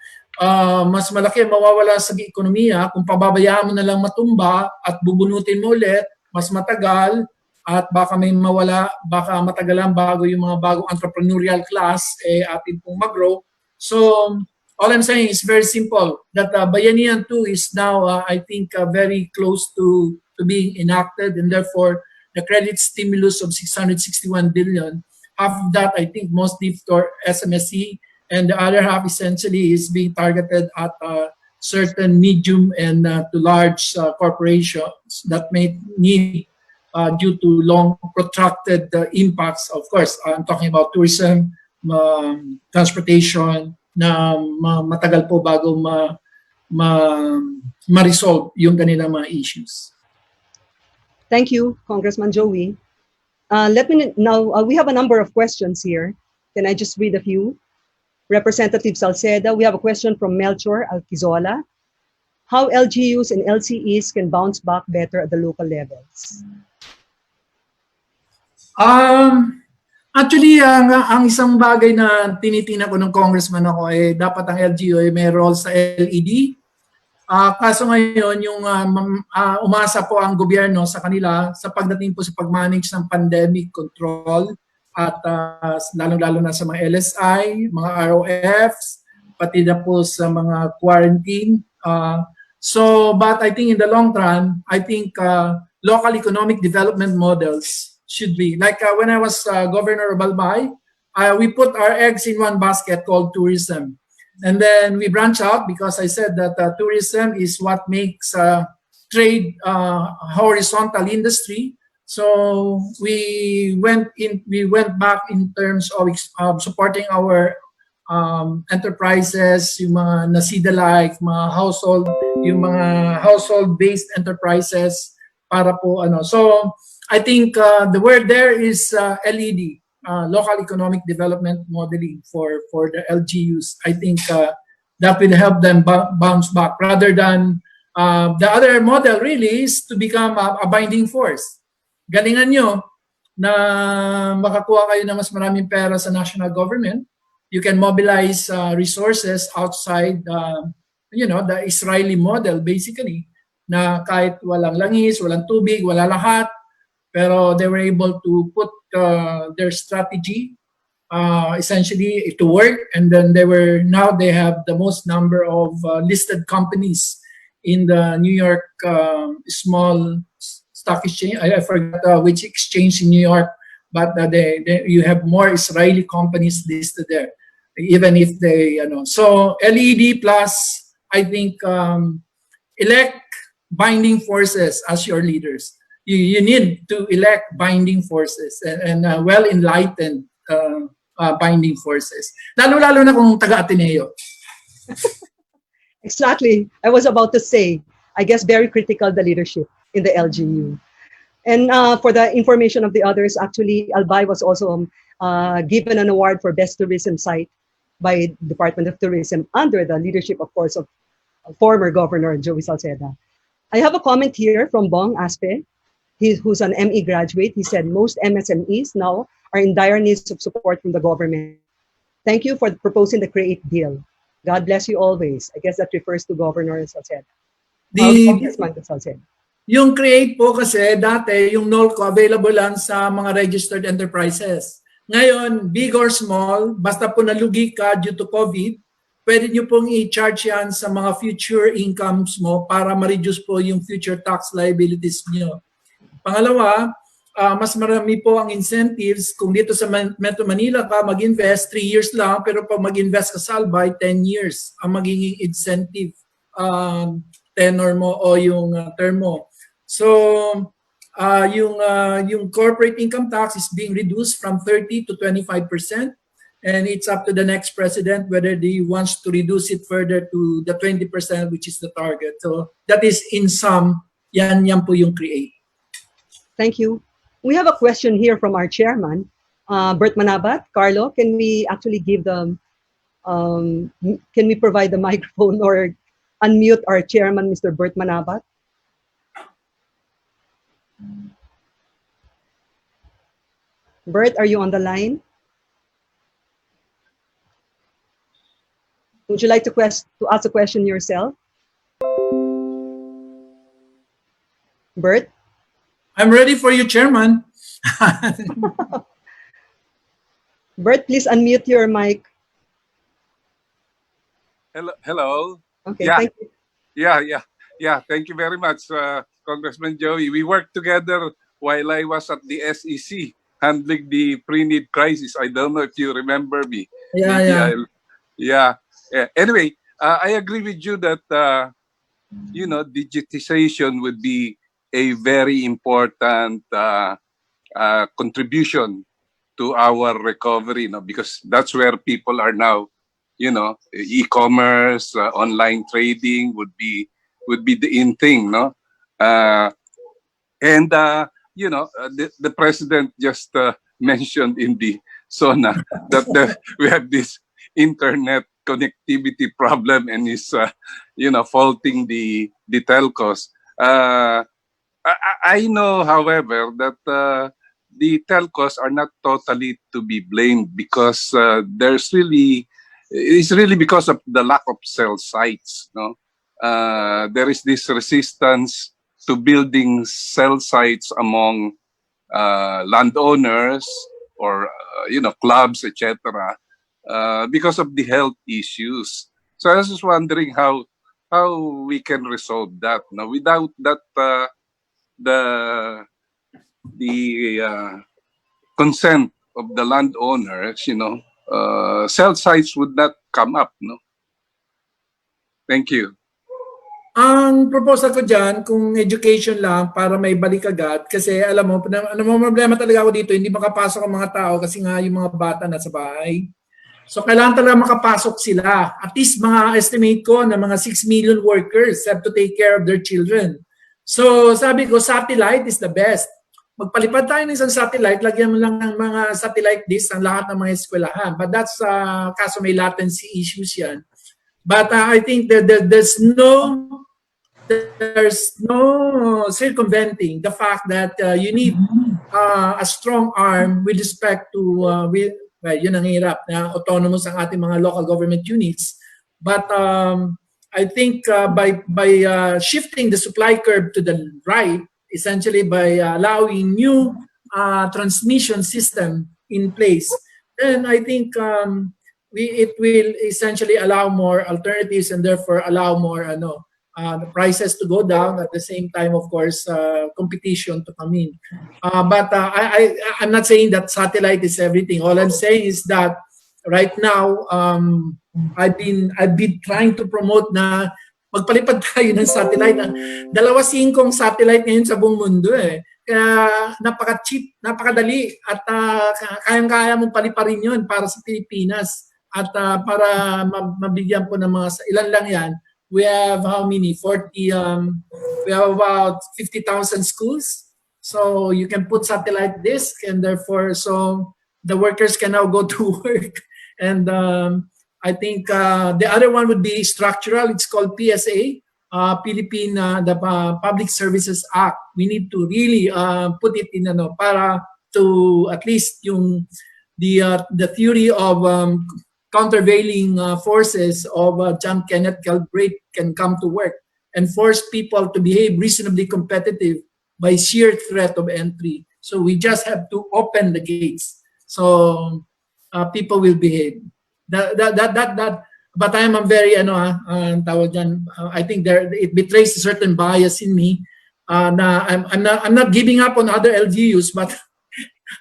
mas malaki mawawala sa ekonomiya kung pababayaan mo na lang matumba at bubunutin mo ulit, mas matagal at baka may mawala, baka matagalan bago yung mga bagong entrepreneurial class atin pong mag-grow. So all I'm saying is very simple, that Bayanihan 2 is now I think very close to being enacted, and therefore the credit stimulus of 661 billion, half of that I think mostly for SMSE, and the other half essentially is being targeted at certain medium and to large corporations that may need due to long protracted impacts. Of course, I'm talking about tourism, transportation, na matagal po bago ma-resolve yung kanilang mga issues. Thank you, Congressman Joey. Let me now, we have a number of questions here. Can I just read a few? Representative Salceda, we have a question from Melchor Alquizola. How LGUs and LCEs can bounce back better at the local levels? Actually, ang isang bagay na tinitingnan ko ng congressman ako ay dapat ang LGU ay may role sa LED. Kaso ngayon, yung umasa po ang gobyerno sa kanila sa pagdating po sa pag-manage ng pandemic control at lalong-lalo na sa mga LSI, mga ROFs, pati na po sa mga quarantine. But I think in the long run, I think local economic development models should be. Like when I was governor of Albay, we put our eggs in one basket called tourism. And then we branch out because I said that tourism is what makes trade horizontal industry. So we went back in terms of supporting our enterprises, yung mga NACIDA-like, yung mga household-based enterprises para po . So I think the word there is LED, local economic development modeling for the LGUs. I think that will help them bounce back rather than the other model really is to become a binding force. Galingan nyo na makakuha kayo ng mas maraming pera sa national government. You can mobilize resources outside, the Israeli model basically, na kahit walang langis, walang tubig, wala lahat, pero they were able to put their strategy essentially to work, and then now they have the most number of listed companies in the New York small stock exchange. I forgot which exchange in New York, but you have more Israeli companies listed there, even if they, So LED plus, I think, elect binding forces as your leaders. You need to elect binding forces and well-enlightened binding forces. Lalo-lalo na kung taga-Ateneo. Exactly. I was about to say, I guess very critical the leadership in the LGU. And for the information of the others, actually, Albay was also given an award for Best Tourism Site by Department of Tourism under the leadership, of course, of former Governor Joey Salceda. I have a comment here from Bong Aspe, who's an ME graduate. He said, most MSMEs now are in dire needs of support from the government. Thank you for proposing the CREATE deal. God bless you always. I guess that refers to Governor Salceda. Congressman Salceda. Yung CREATE po kasi dati, yung NOLCO available lang sa mga registered enterprises. Ngayon, big or small, basta po nalugi ka due to COVID, pwede nyo pong i-charge yan sa mga future incomes mo para ma-reduce po yung future tax liabilities nyo. Pangalawa, mas marami po ang incentives. Kung dito sa Metro Manila ka mag-invest, 3 years lang, pero pag mag-invest ka sa Albay, 10 years ang magiging incentive tenor mo o yung term mo. So, yung corporate income tax is being reduced from 30 to 25%. And it's up to the next president whether he wants to reduce it further to the 20%, which is the target. So that is in sum, yan po yung CREATE. Thank you. We have a question here from our chairman, Bert Manabat. Carlo, can we actually give them, can we provide the microphone or unmute our chairman, Mr. Bert Manabat? Bert, are you on the line? Would you like to ask a question yourself? Bert? I'm ready for you, Chairman. Bert, please unmute your mic. Hello. Okay, Yeah. thank you. Yeah. Thank you very much, Congressman Joey. We worked together while I was at the SEC handling the pre-need crisis. I don't know if you remember me. Yeah. Anyway, I agree with you that digitization would be a very important contribution to our recovery, because that's where people are now. E-commerce, online trading would be the in thing, no? The president just mentioned in the SONA that we have this internet connectivity problem and is faulting the telcos. I know, however, that the telcos are not totally to be blamed because it's really because of the lack of cell sites. No, there is this resistance to building cell sites among landowners or clubs, etc. Because of the health issues. So I was just wondering how we can resolve that. Now, without that, the consent of the landowners, cell sites would not come up. No. Thank you. Ang proposal ko dyan, kung education lang para may balik agad, kasi alam mo, problema talaga ako dito, hindi makapasok ang mga tao kasi nga yung mga bata nasa bahay. So kailangan talaga makapasok sila. At least mga estimate ko na mga 6 million workers have to take care of their children. So sabi ko, satellite is the best. magpalipad tayo ng isang satellite, lagyan mo lang ng mga satellite dish ang lahat ng mga eskwelahan. But that's, kaso may latency issues yan. But I think that there's no circumventing the fact that you need a strong arm with respect to, well, yun ang hirap, na autonomous ang ating mga local government units. But I think by shifting the supply curve to the right, essentially by allowing new transmission system in place, then I think it will essentially allow more alternatives and therefore allow more the prices to go down, at the same time, of course, competition to come in. But I'm not saying that satellite is everything. All I'm saying is that right now, I've been trying to promote na magpalipad tayo ng satellite. 2.5 satellite ngayon sa buong mundo eh. Kaya napaka-cheap, napakadali at kayang-kaya mong paliparin yun para sa Pilipinas. At para mabigyan po ng mga, ilan lang yan, we have how many? 40, we have about 50,000 schools. So you can put satellite disk, and therefore, so the workers can now go to work. And I think the other one would be structural. It's called PSA, the Public Services Act. We need to really put it in para to at least yung the theory of countervailing forces of John Kenneth Galbraith can come to work and force people to behave reasonably competitive by sheer threat of entry. So we just have to open the gates, so people will behave. But I'm very tawag dyan, I think it betrays a certain bias in me. Na I'm not giving up on other LGUs, but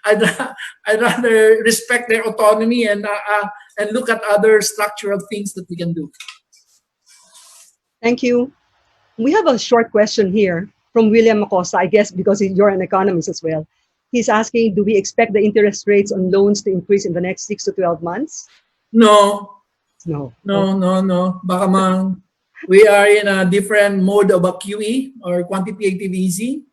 I'd rather respect their autonomy and look at other structural things that we can do. Thank you. We have a short question here from William Macosa, I guess because you're an economist as well. He's asking, do we expect the interest rates on loans to increase in the next 6 to 12 months? No. No. Baka we are in a different mode of a QE or quantitative easing.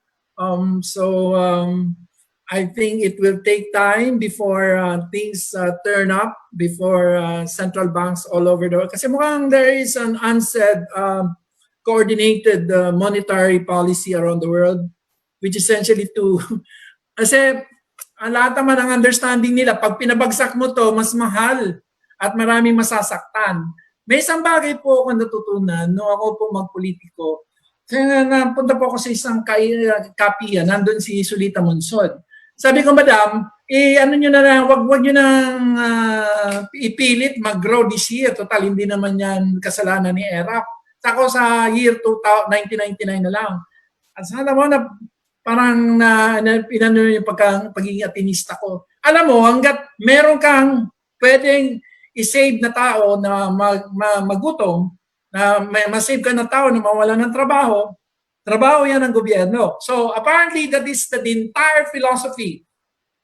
I think it will take time before things turn up, before central banks all over the world. Kasi mukhang there is an unsaid coordinated monetary policy around the world, which essentially kasi lahat naman ang understanding nila, pag pinabagsak mo to, mas mahal at maraming masasaktan. May isang bagay po ako natutunan nung ako po magpolitiko. Kaya napunta po ako sa isang kapiyan, nandun si Sulita Monsod. Sabi ko, madam, ano nyo na lang, wag nyo nang ipilit mag-grow this year. Total, hindi naman yan kasalanan ni ERAP. Ako sa year 1999 na lang. At sana mo na parang inano yung pagiging atinista ko. Alam mo, hanggat meron kang pwedeng i-save na tao na magutom, na ma-save ka na tao na mawala ng trabaho yan ng gobyerno. So apparently that is the entire philosophy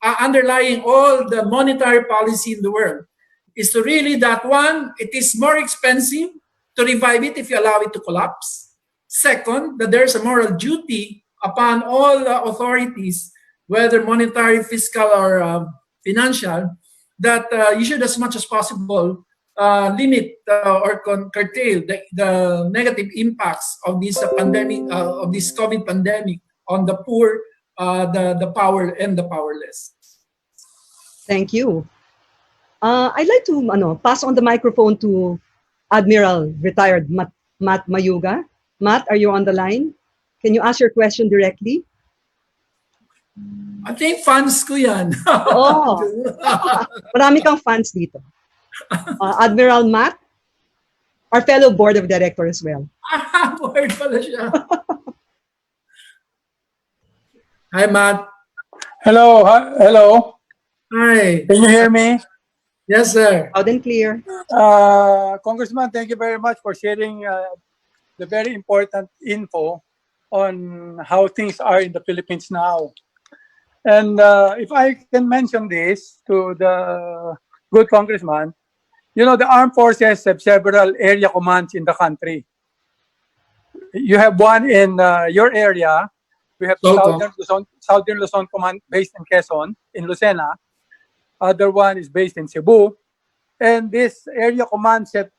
underlying all the monetary policy in the world, is to really that one, it is more expensive to revive it if you allow it to collapse. Second, that there's a moral duty upon all authorities, whether monetary, fiscal, or financial, that you should as much as possible limit or curtail the negative impacts of this pandemic, of this COVID pandemic on the poor, the power, and the powerless. Thank you. I'd like to pass on the microphone to Admiral retired Matt Mayuga. Matt, are you on the line? Can you ask your question directly? I think fans ko yan. Oh, marami kang fans dito. Admiral Matt, our fellow board of directors as well. Board pala siya. Hi, Matt. Hello. Hi. Can you hear me? Yes, sir. Loud and clear. Congressman, thank you very much for sharing the very important info on how things are in the Philippines now. And if I can mention this to the good congressman, you know, the armed forces have several area commands in the country. You have one in your area, We have the Solcom. Southern Luzon Command based in Quezon, in Lucena. Other one is based in Cebu. And this area commands have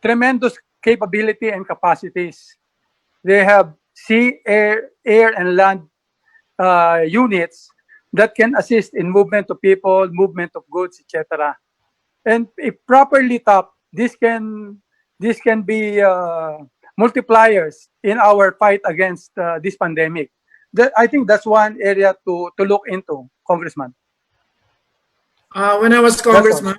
tremendous capability and capacities. They have sea, air and land units that can assist in movement of people, movement of goods, etc. And if properly tapped, this can be multipliers in our fight against this pandemic. I think that's one area to look into, Congressman. When I was congressman,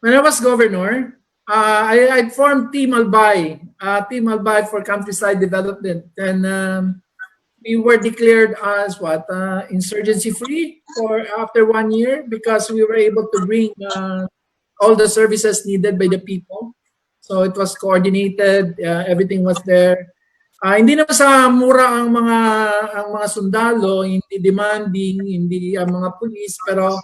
when I was governor, I formed Team Albay for countryside development, and we were declared as insurgency free for after 1 year because we were able to bring all the services needed by the people. So it was coordinated, everything was there. Hindi naman sa mura ang mga sundalo, hindi demanding, hindi ang mga police, pero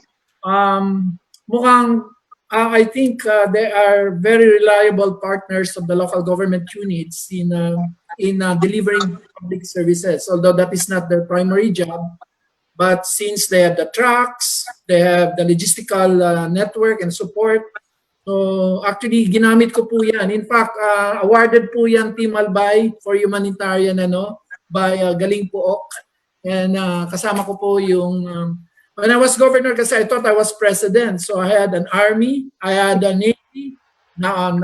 mukhang I think they are very reliable partners of the local government units in delivering public services. Although that is not their primary job, but since they have the trucks, they have the logistical network and support. So actually, ginamit ko po yan. In fact, awarded po yan Team Albay for humanitarian by Galing Pook. And kasama ko po yung, when I was governor kasi I thought I was president. So I had an army, I had a navy, I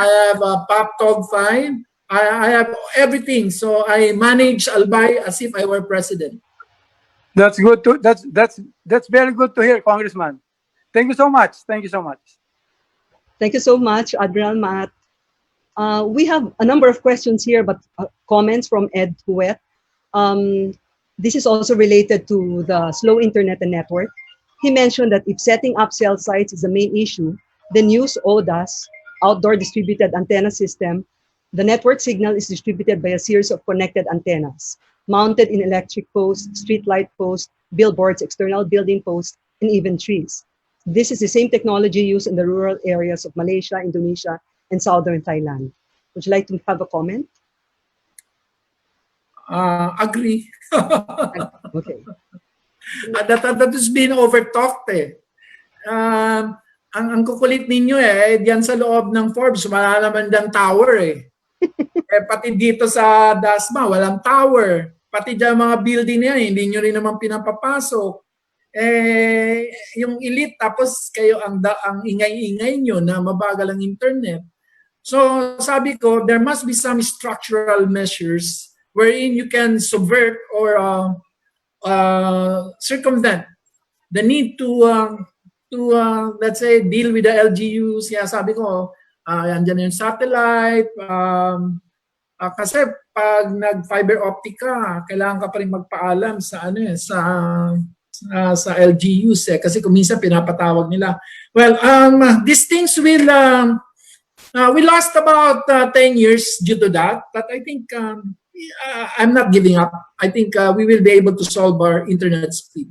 have a PAPTOG 5, I have everything. So I manage Albay as if I were president. That's good to that's very good to hear, Congressman. Thank you so much. Thank you so much. Thank you so much, Admiral Matt. We have a number of questions here, but comments from Ed Huet. This is also related to the slow internet and network. He mentioned that if setting up cell sites is the main issue, then use ODAS, Outdoor Distributed Antenna System. The network signal is distributed by a series of connected antennas, mounted in electric posts, street light posts, billboards, external building posts, and even trees. This is the same technology used in the rural areas of Malaysia, Indonesia, and southern Thailand. Would you like to have a comment? Agree. Okay. That has been overtalked eh. Ang kukulit ninyo diyan sa loob ng Forbes, wala naman dang tower eh. Pati dito sa Dasma, walang tower. Pati dyan mga building na yan, hindi nyo rin naman pinapapasok. Yung elite, tapos kayo ang ingay-ingay nyo na mabagal ang internet. So sabi ko, there must be some structural measures wherein you can subvert or circumvent the need to let's say, deal with the LGUs. Kaya sabi ko, andyan yung satellite. Kasi pag nag-fiber optic ka, kailangan ka pa rin magpaalam sa sa LGUs kasi kung minsan pinapatawag nila. Well, these things will we lost about 10 years due to that, but I think I'm not giving up. I think we will be able to solve our internet speed.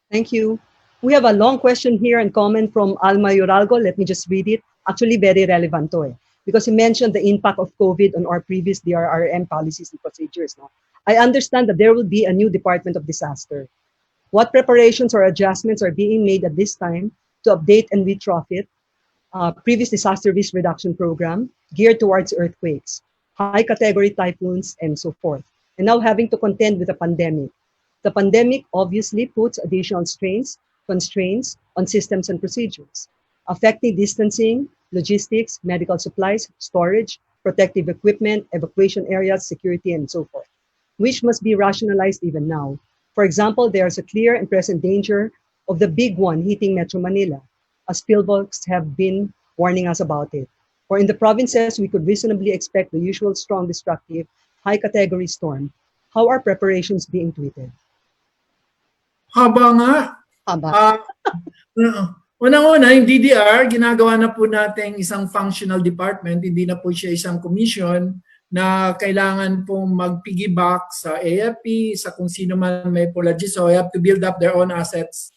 Thank you. We have a long question here and comment from Alma Yoralgo. Let me just read it. Actually, very relevant to because he mentioned the impact of COVID on our previous DRRM policies and procedures. No? I understand that there will be a new Department of Disaster. What preparations or adjustments are being made at this time to update and retrofit previous disaster risk reduction program geared towards earthquakes, high category typhoons, and so forth, and now having to contend with a pandemic. The pandemic obviously puts additional constraints on systems and procedures, affecting distancing, logistics, medical supplies, storage, protective equipment, evacuation areas, security, and so forth, which must be rationalized even now. For example, there is a clear and present danger of the big one hitting Metro Manila, as pillboxes have been warning us about it. Or in the provinces, we could reasonably expect the usual strong, destructive, high-category storm. How are preparations being tweeted? Haba nga. Una-una, yung DDR, ginagawa na po natin isang functional department, hindi na po siya isang commission na kailangan pong mag-piggyback sa AFP, sa kung sino man may pulaji, so they have to build up their own assets.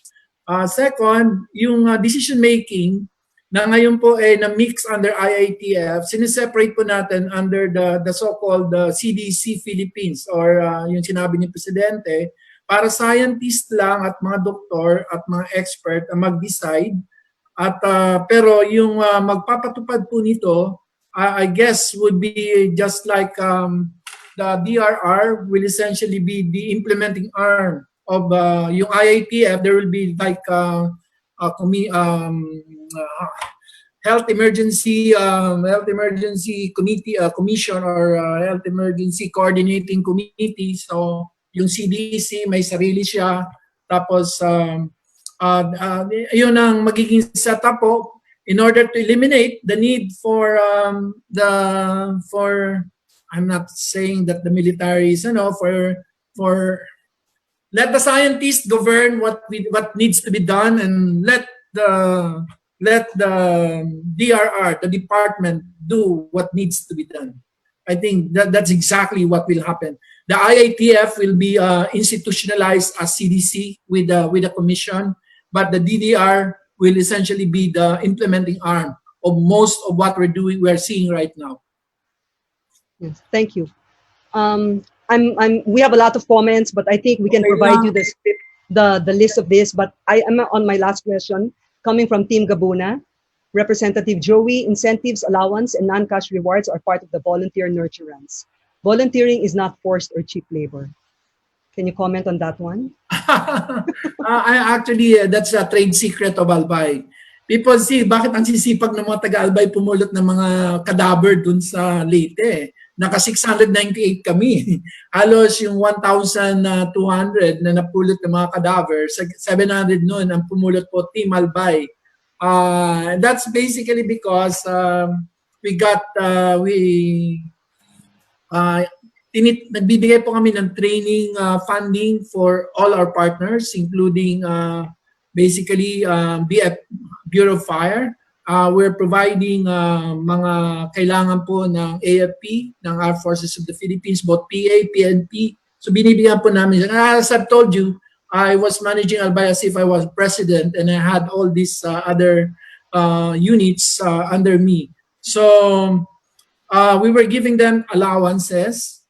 Second, yung decision-making, na ngayon po ay na-mix under IITF, siniseparate po natin under the so-called CDC Philippines or yung sinabi ni Presidente, para scientist lang at mga doktor at mga expert ang mag-decide. At pero yung magpapatupad po nito, I guess would be just like the DRR will essentially be the implementing arm of yung IITF. There will be like health emergency committee commission or health emergency coordinating committee. So yung CDC may sarili siya, tapos yun ang magiging setup po in order to eliminate the need for I'm not saying that the military is for let the scientists govern what needs to be done, and let the DRR, the department, do what needs to be done. I think that's exactly what will happen. The IITF will be institutionalized as CDC with a commission, but the DDR will essentially be the implementing arm of most of what we're seeing right now. Yes, thank you. We have a lot of comments, but I think we can provide you the list of this. But I am on my last question, coming from Team Gabuna. Representative Joey, incentives, allowance, and non-cash rewards are part of the volunteer nurturance. Volunteering is not forced or cheap labor. Can you comment on that one? Actually, that's a trade secret of Albay. People see, bakit ang sisipag ng mga taga-Albay pumulot ng mga cadaver dun sa Leyte? Naka 698 kami. Halos yung 1,200 na napulot ng mga cadaver, 700 nun ang pumulot po Team Albay. That's basically because nagbibigay po kami ng training funding for all our partners, including basically BF, Bureau of Fire. We're providing mga kailangan po ng AFP, ng Armed Forces of the Philippines, both PA, PNP. So binibigyan po namin. As I've told you, I was managing Albay as if I was president, and I had all these other units under me. So we were giving them allowances.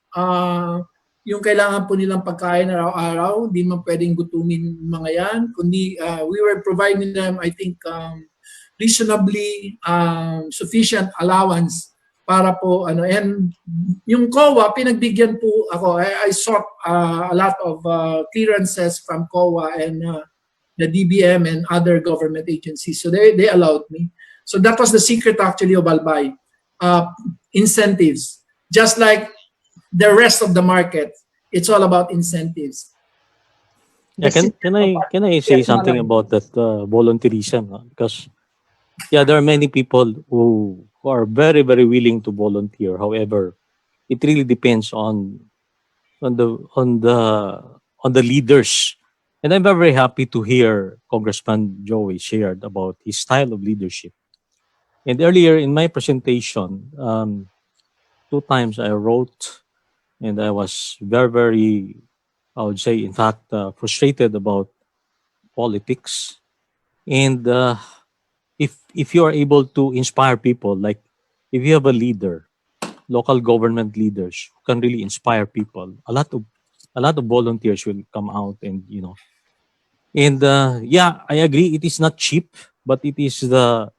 Yung kailangan po nilang pagkain araw-araw, hindi man pwedeng gutumin mga yan, kundi we were providing them, I think, reasonably sufficient allowance para po and yung COA pinagbigyan po ako. I sought a lot of clearances from COA and the DBM and other government agencies, so they allowed me. So that was the secret actually of Albay. Incentives, just like the rest of the market, it's all about incentives. Yeah, can I say something about that volunteerism? Because there are many people who are very, very willing to volunteer. However, it really depends on the leaders. And I'm very happy to hear Congressman Joey shared about his style of leadership. And earlier in my presentation, 2 times I wrote, and I was very, very, I would say, in fact, frustrated about politics. And if you are able to inspire people, like if you have a leader, local government leaders who can really inspire people, a lot of volunteers will come out, and and I agree, it is not cheap, but it is the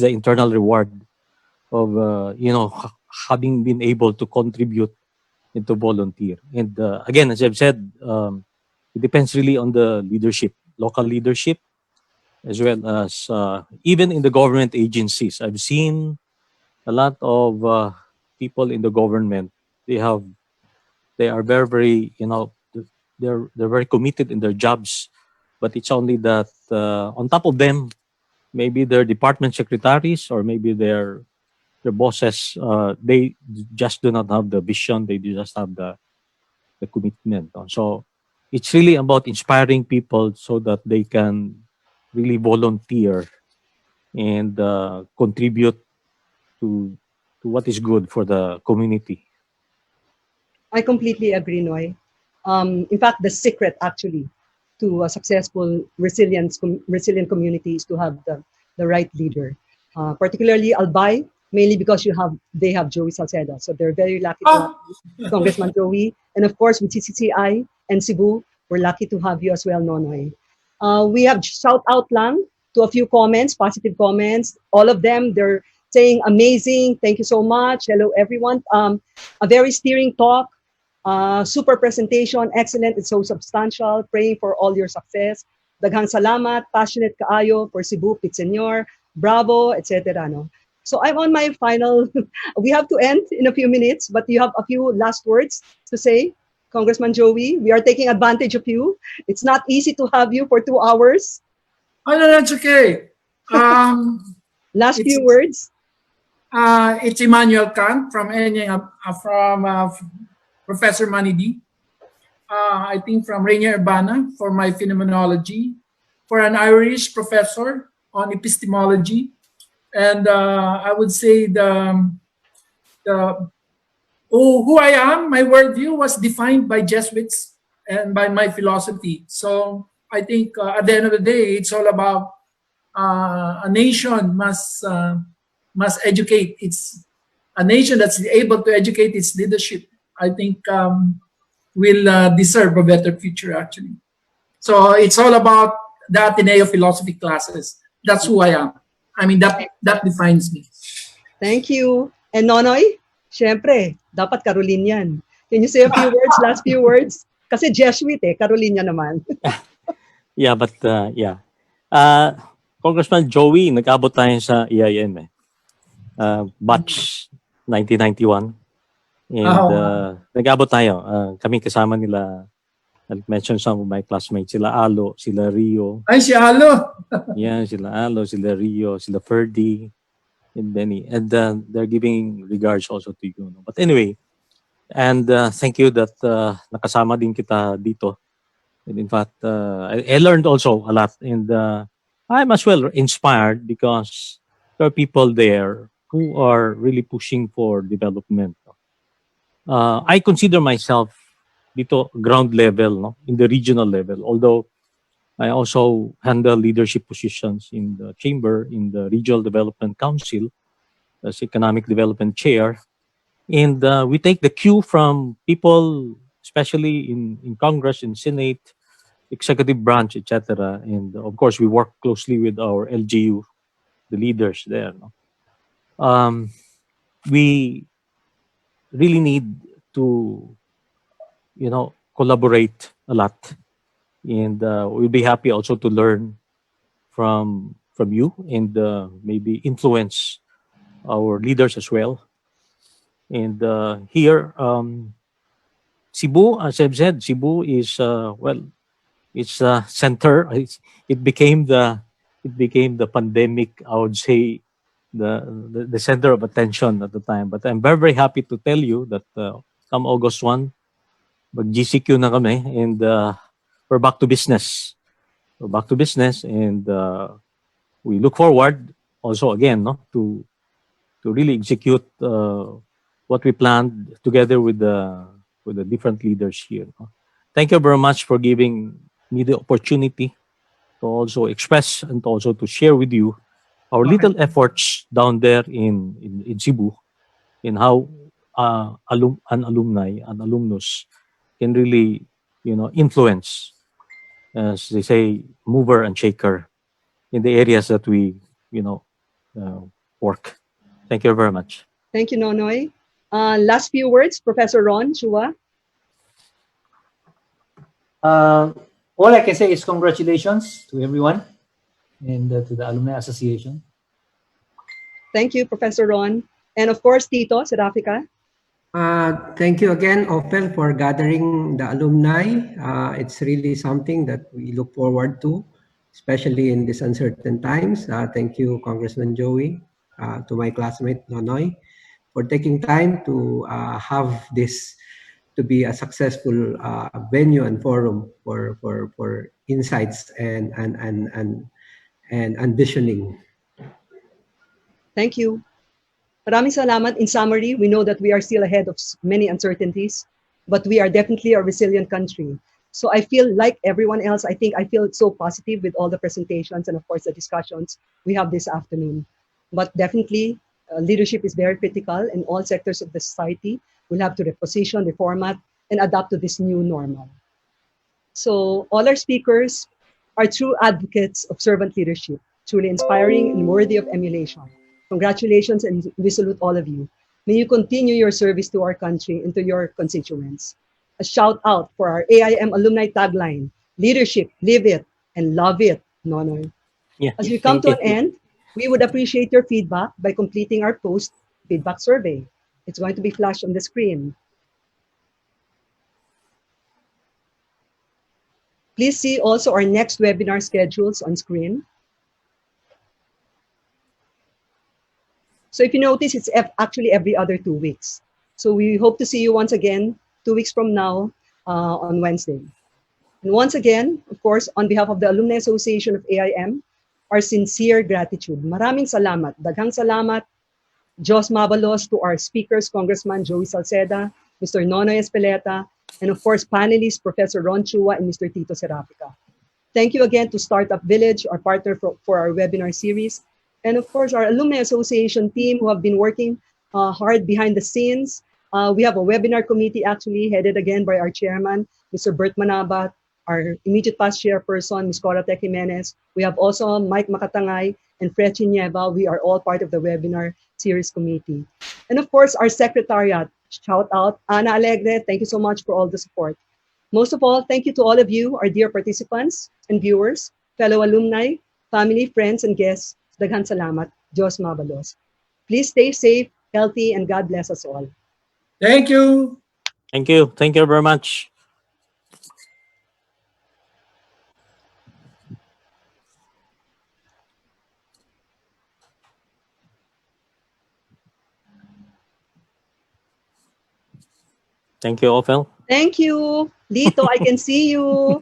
internal reward of having been able to contribute into volunteer. And again, as I've said, it depends really on the leadership, local leadership, as well as even in the government agencies. I've seen a lot of people in the government. They are very, very, they're very committed in their jobs, but it's only that on top of them, maybe their department secretaries or maybe their bosses, they just do not have the vision. They just have the commitment. So it's really about inspiring people so that they can really volunteer and contribute to what is good for the community. I completely agree, Noy. In fact, the secret actually to a successful resilient community is to have the right leader. Particularly Albay, mainly because they have Joey Salceda. So they're very lucky to have Oh, Congressman Joey. And of course, with CCCI and Cebu, we're lucky to have you as well, Nonoy. We have shout out lang to a few comments, positive comments. All of them, they're saying amazing. Thank you so much. Hello, everyone. A very steering talk. Super presentation, excellent. It's so substantial. Praying for all your success. Daghang salamat, passionate kaayo for Cebu, Pit Senor, bravo, etc. No? So I'm on my final, we have to end in a few minutes, but you have a few last words to say, Congressman Joey. We are taking advantage of you. It's not easy to have you for 2 hours. oh no, that's okay. Last It's- few words. It's Immanuel Kant from Professor Manidi. I think from Rainier Urbana for my phenomenology, for an Irish professor on epistemology, and I would say who I am, my worldview was defined by Jesuits and by my philosophy. So I think at the end of the day, it's all about a nation must educate a nation that's able to educate its leadership. I think will deserve a better future actually. So it's all about the Ateneo philosophy classes. That's who I am. I mean that defines me. Thank you. And Nonoy, syempre, dapat Carolinian. Can you say a few words, last few words? Kasi Jesuit Carolina naman. Yeah, but yeah. Congressman Joey, nag-abot tayo sa AAIM batch 1991. And nag-abot tayo. Kami kasama nila, I'll mention some of my classmates, sila Alo, sila Rio. Ay, si Alo! Yeah, sila Alo, sila Rio, sila Ferdy, and Benny. And they're giving regards also to you. But anyway, and thank you that nakasama din kita dito. And in fact, I learned also a lot. And I'm as well inspired because there are people there who are really pushing for development. I consider myself dito ground level, no? In the regional level, although I also handle leadership positions in the chamber, in the Regional Development Council, as Economic Development Chair. And we take the cue from people, especially in Congress, in Senate, executive branch, etc. And of course, we work closely with our LGU, the leaders there. No? We really need to, collaborate a lot, and we'll be happy also to learn from you and maybe influence our leaders as well. And here, Cebu, as I've said, Cebu is it's a center. It became the pandemic, I would say, the center of attention at the time. But I'm very, very happy to tell you that come August 1, mag-GCQ na kami, and we're back to business. We're back to business, and we look forward also again, no, to really execute what we planned together with the different leaders here. No? Thank you very much for giving me the opportunity to also express and also to share with you our little efforts down there in Cebu, in how an alumni, an alumnus can really, influence, as they say, mover and shaker in the areas that we, work. Thank you very much. Thank you, Nonoy. Last few words, Professor Ron Chua. All I can say is congratulations to everyone and to the Alumni Association. Thank you, Professor Ron. And of course, Tito Serafika. Thank you again, Ophel, for gathering the alumni. It's really something that we look forward to, especially in these uncertain times. Thank you, Congressman Joey, to my classmate, Nonoy, for taking time to have this to be a successful venue and forum for insights and envisioning. Thank you. Maraming salamat. In summary, we know that we are still ahead of many uncertainties, but we are definitely a resilient country. So I feel like everyone else, I think I feel so positive with all the presentations and of course the discussions we have this afternoon. But definitely leadership is very critical in all sectors of the society. We'll have to reposition, reformat, and adapt to this new normal. So all our speakers are true advocates of servant leadership, truly inspiring and worthy of emulation. Congratulations and we salute all of you. May you continue your service to our country and to your constituents. A shout out for our AIM alumni tagline, leadership, live it, and love it, Nonoy. Yeah. As we come to an Thank you. end, we would appreciate your feedback by completing our post feedback survey. It's going to be flashed on the screen. Please see also our next webinar schedules on screen. So if you notice, it's actually every other 2 weeks. So we hope to see you once again 2 weeks from now on Wednesday. And once again, of course, on behalf of the Alumni Association of AIM, our sincere gratitude. Maraming salamat. Daghang salamat. Diyos mabalos to our speakers, Congressman Joey Salceda, Mr. Nonoy Espeleta, and of course, panelists, Professor Ron Chua and Mr. Tito Serapica. Thank you again to Startup Village, our partner for our webinar series. And of course, our Alumni Association team who have been working hard behind the scenes. We have a webinar committee actually headed again by our chairman, Mr. Bert Manabat, our immediate past chairperson, Ms. Cora Tec Jimenez. We have also Mike Makatangay and Fred Chinyeva. We are all part of the webinar series committee. And of course, our secretariat, shout out, Ana Alegre, thank you so much for all the support. Most of all, thank you to all of you, our dear participants and viewers, fellow alumni, family, friends, and guests. Daghan salamat. Diyos mabalos. Please stay safe, healthy, and God bless us all. Thank you. Thank you. Thank you very much. Thank you, Ophel. Thank you. Lito, I can see you.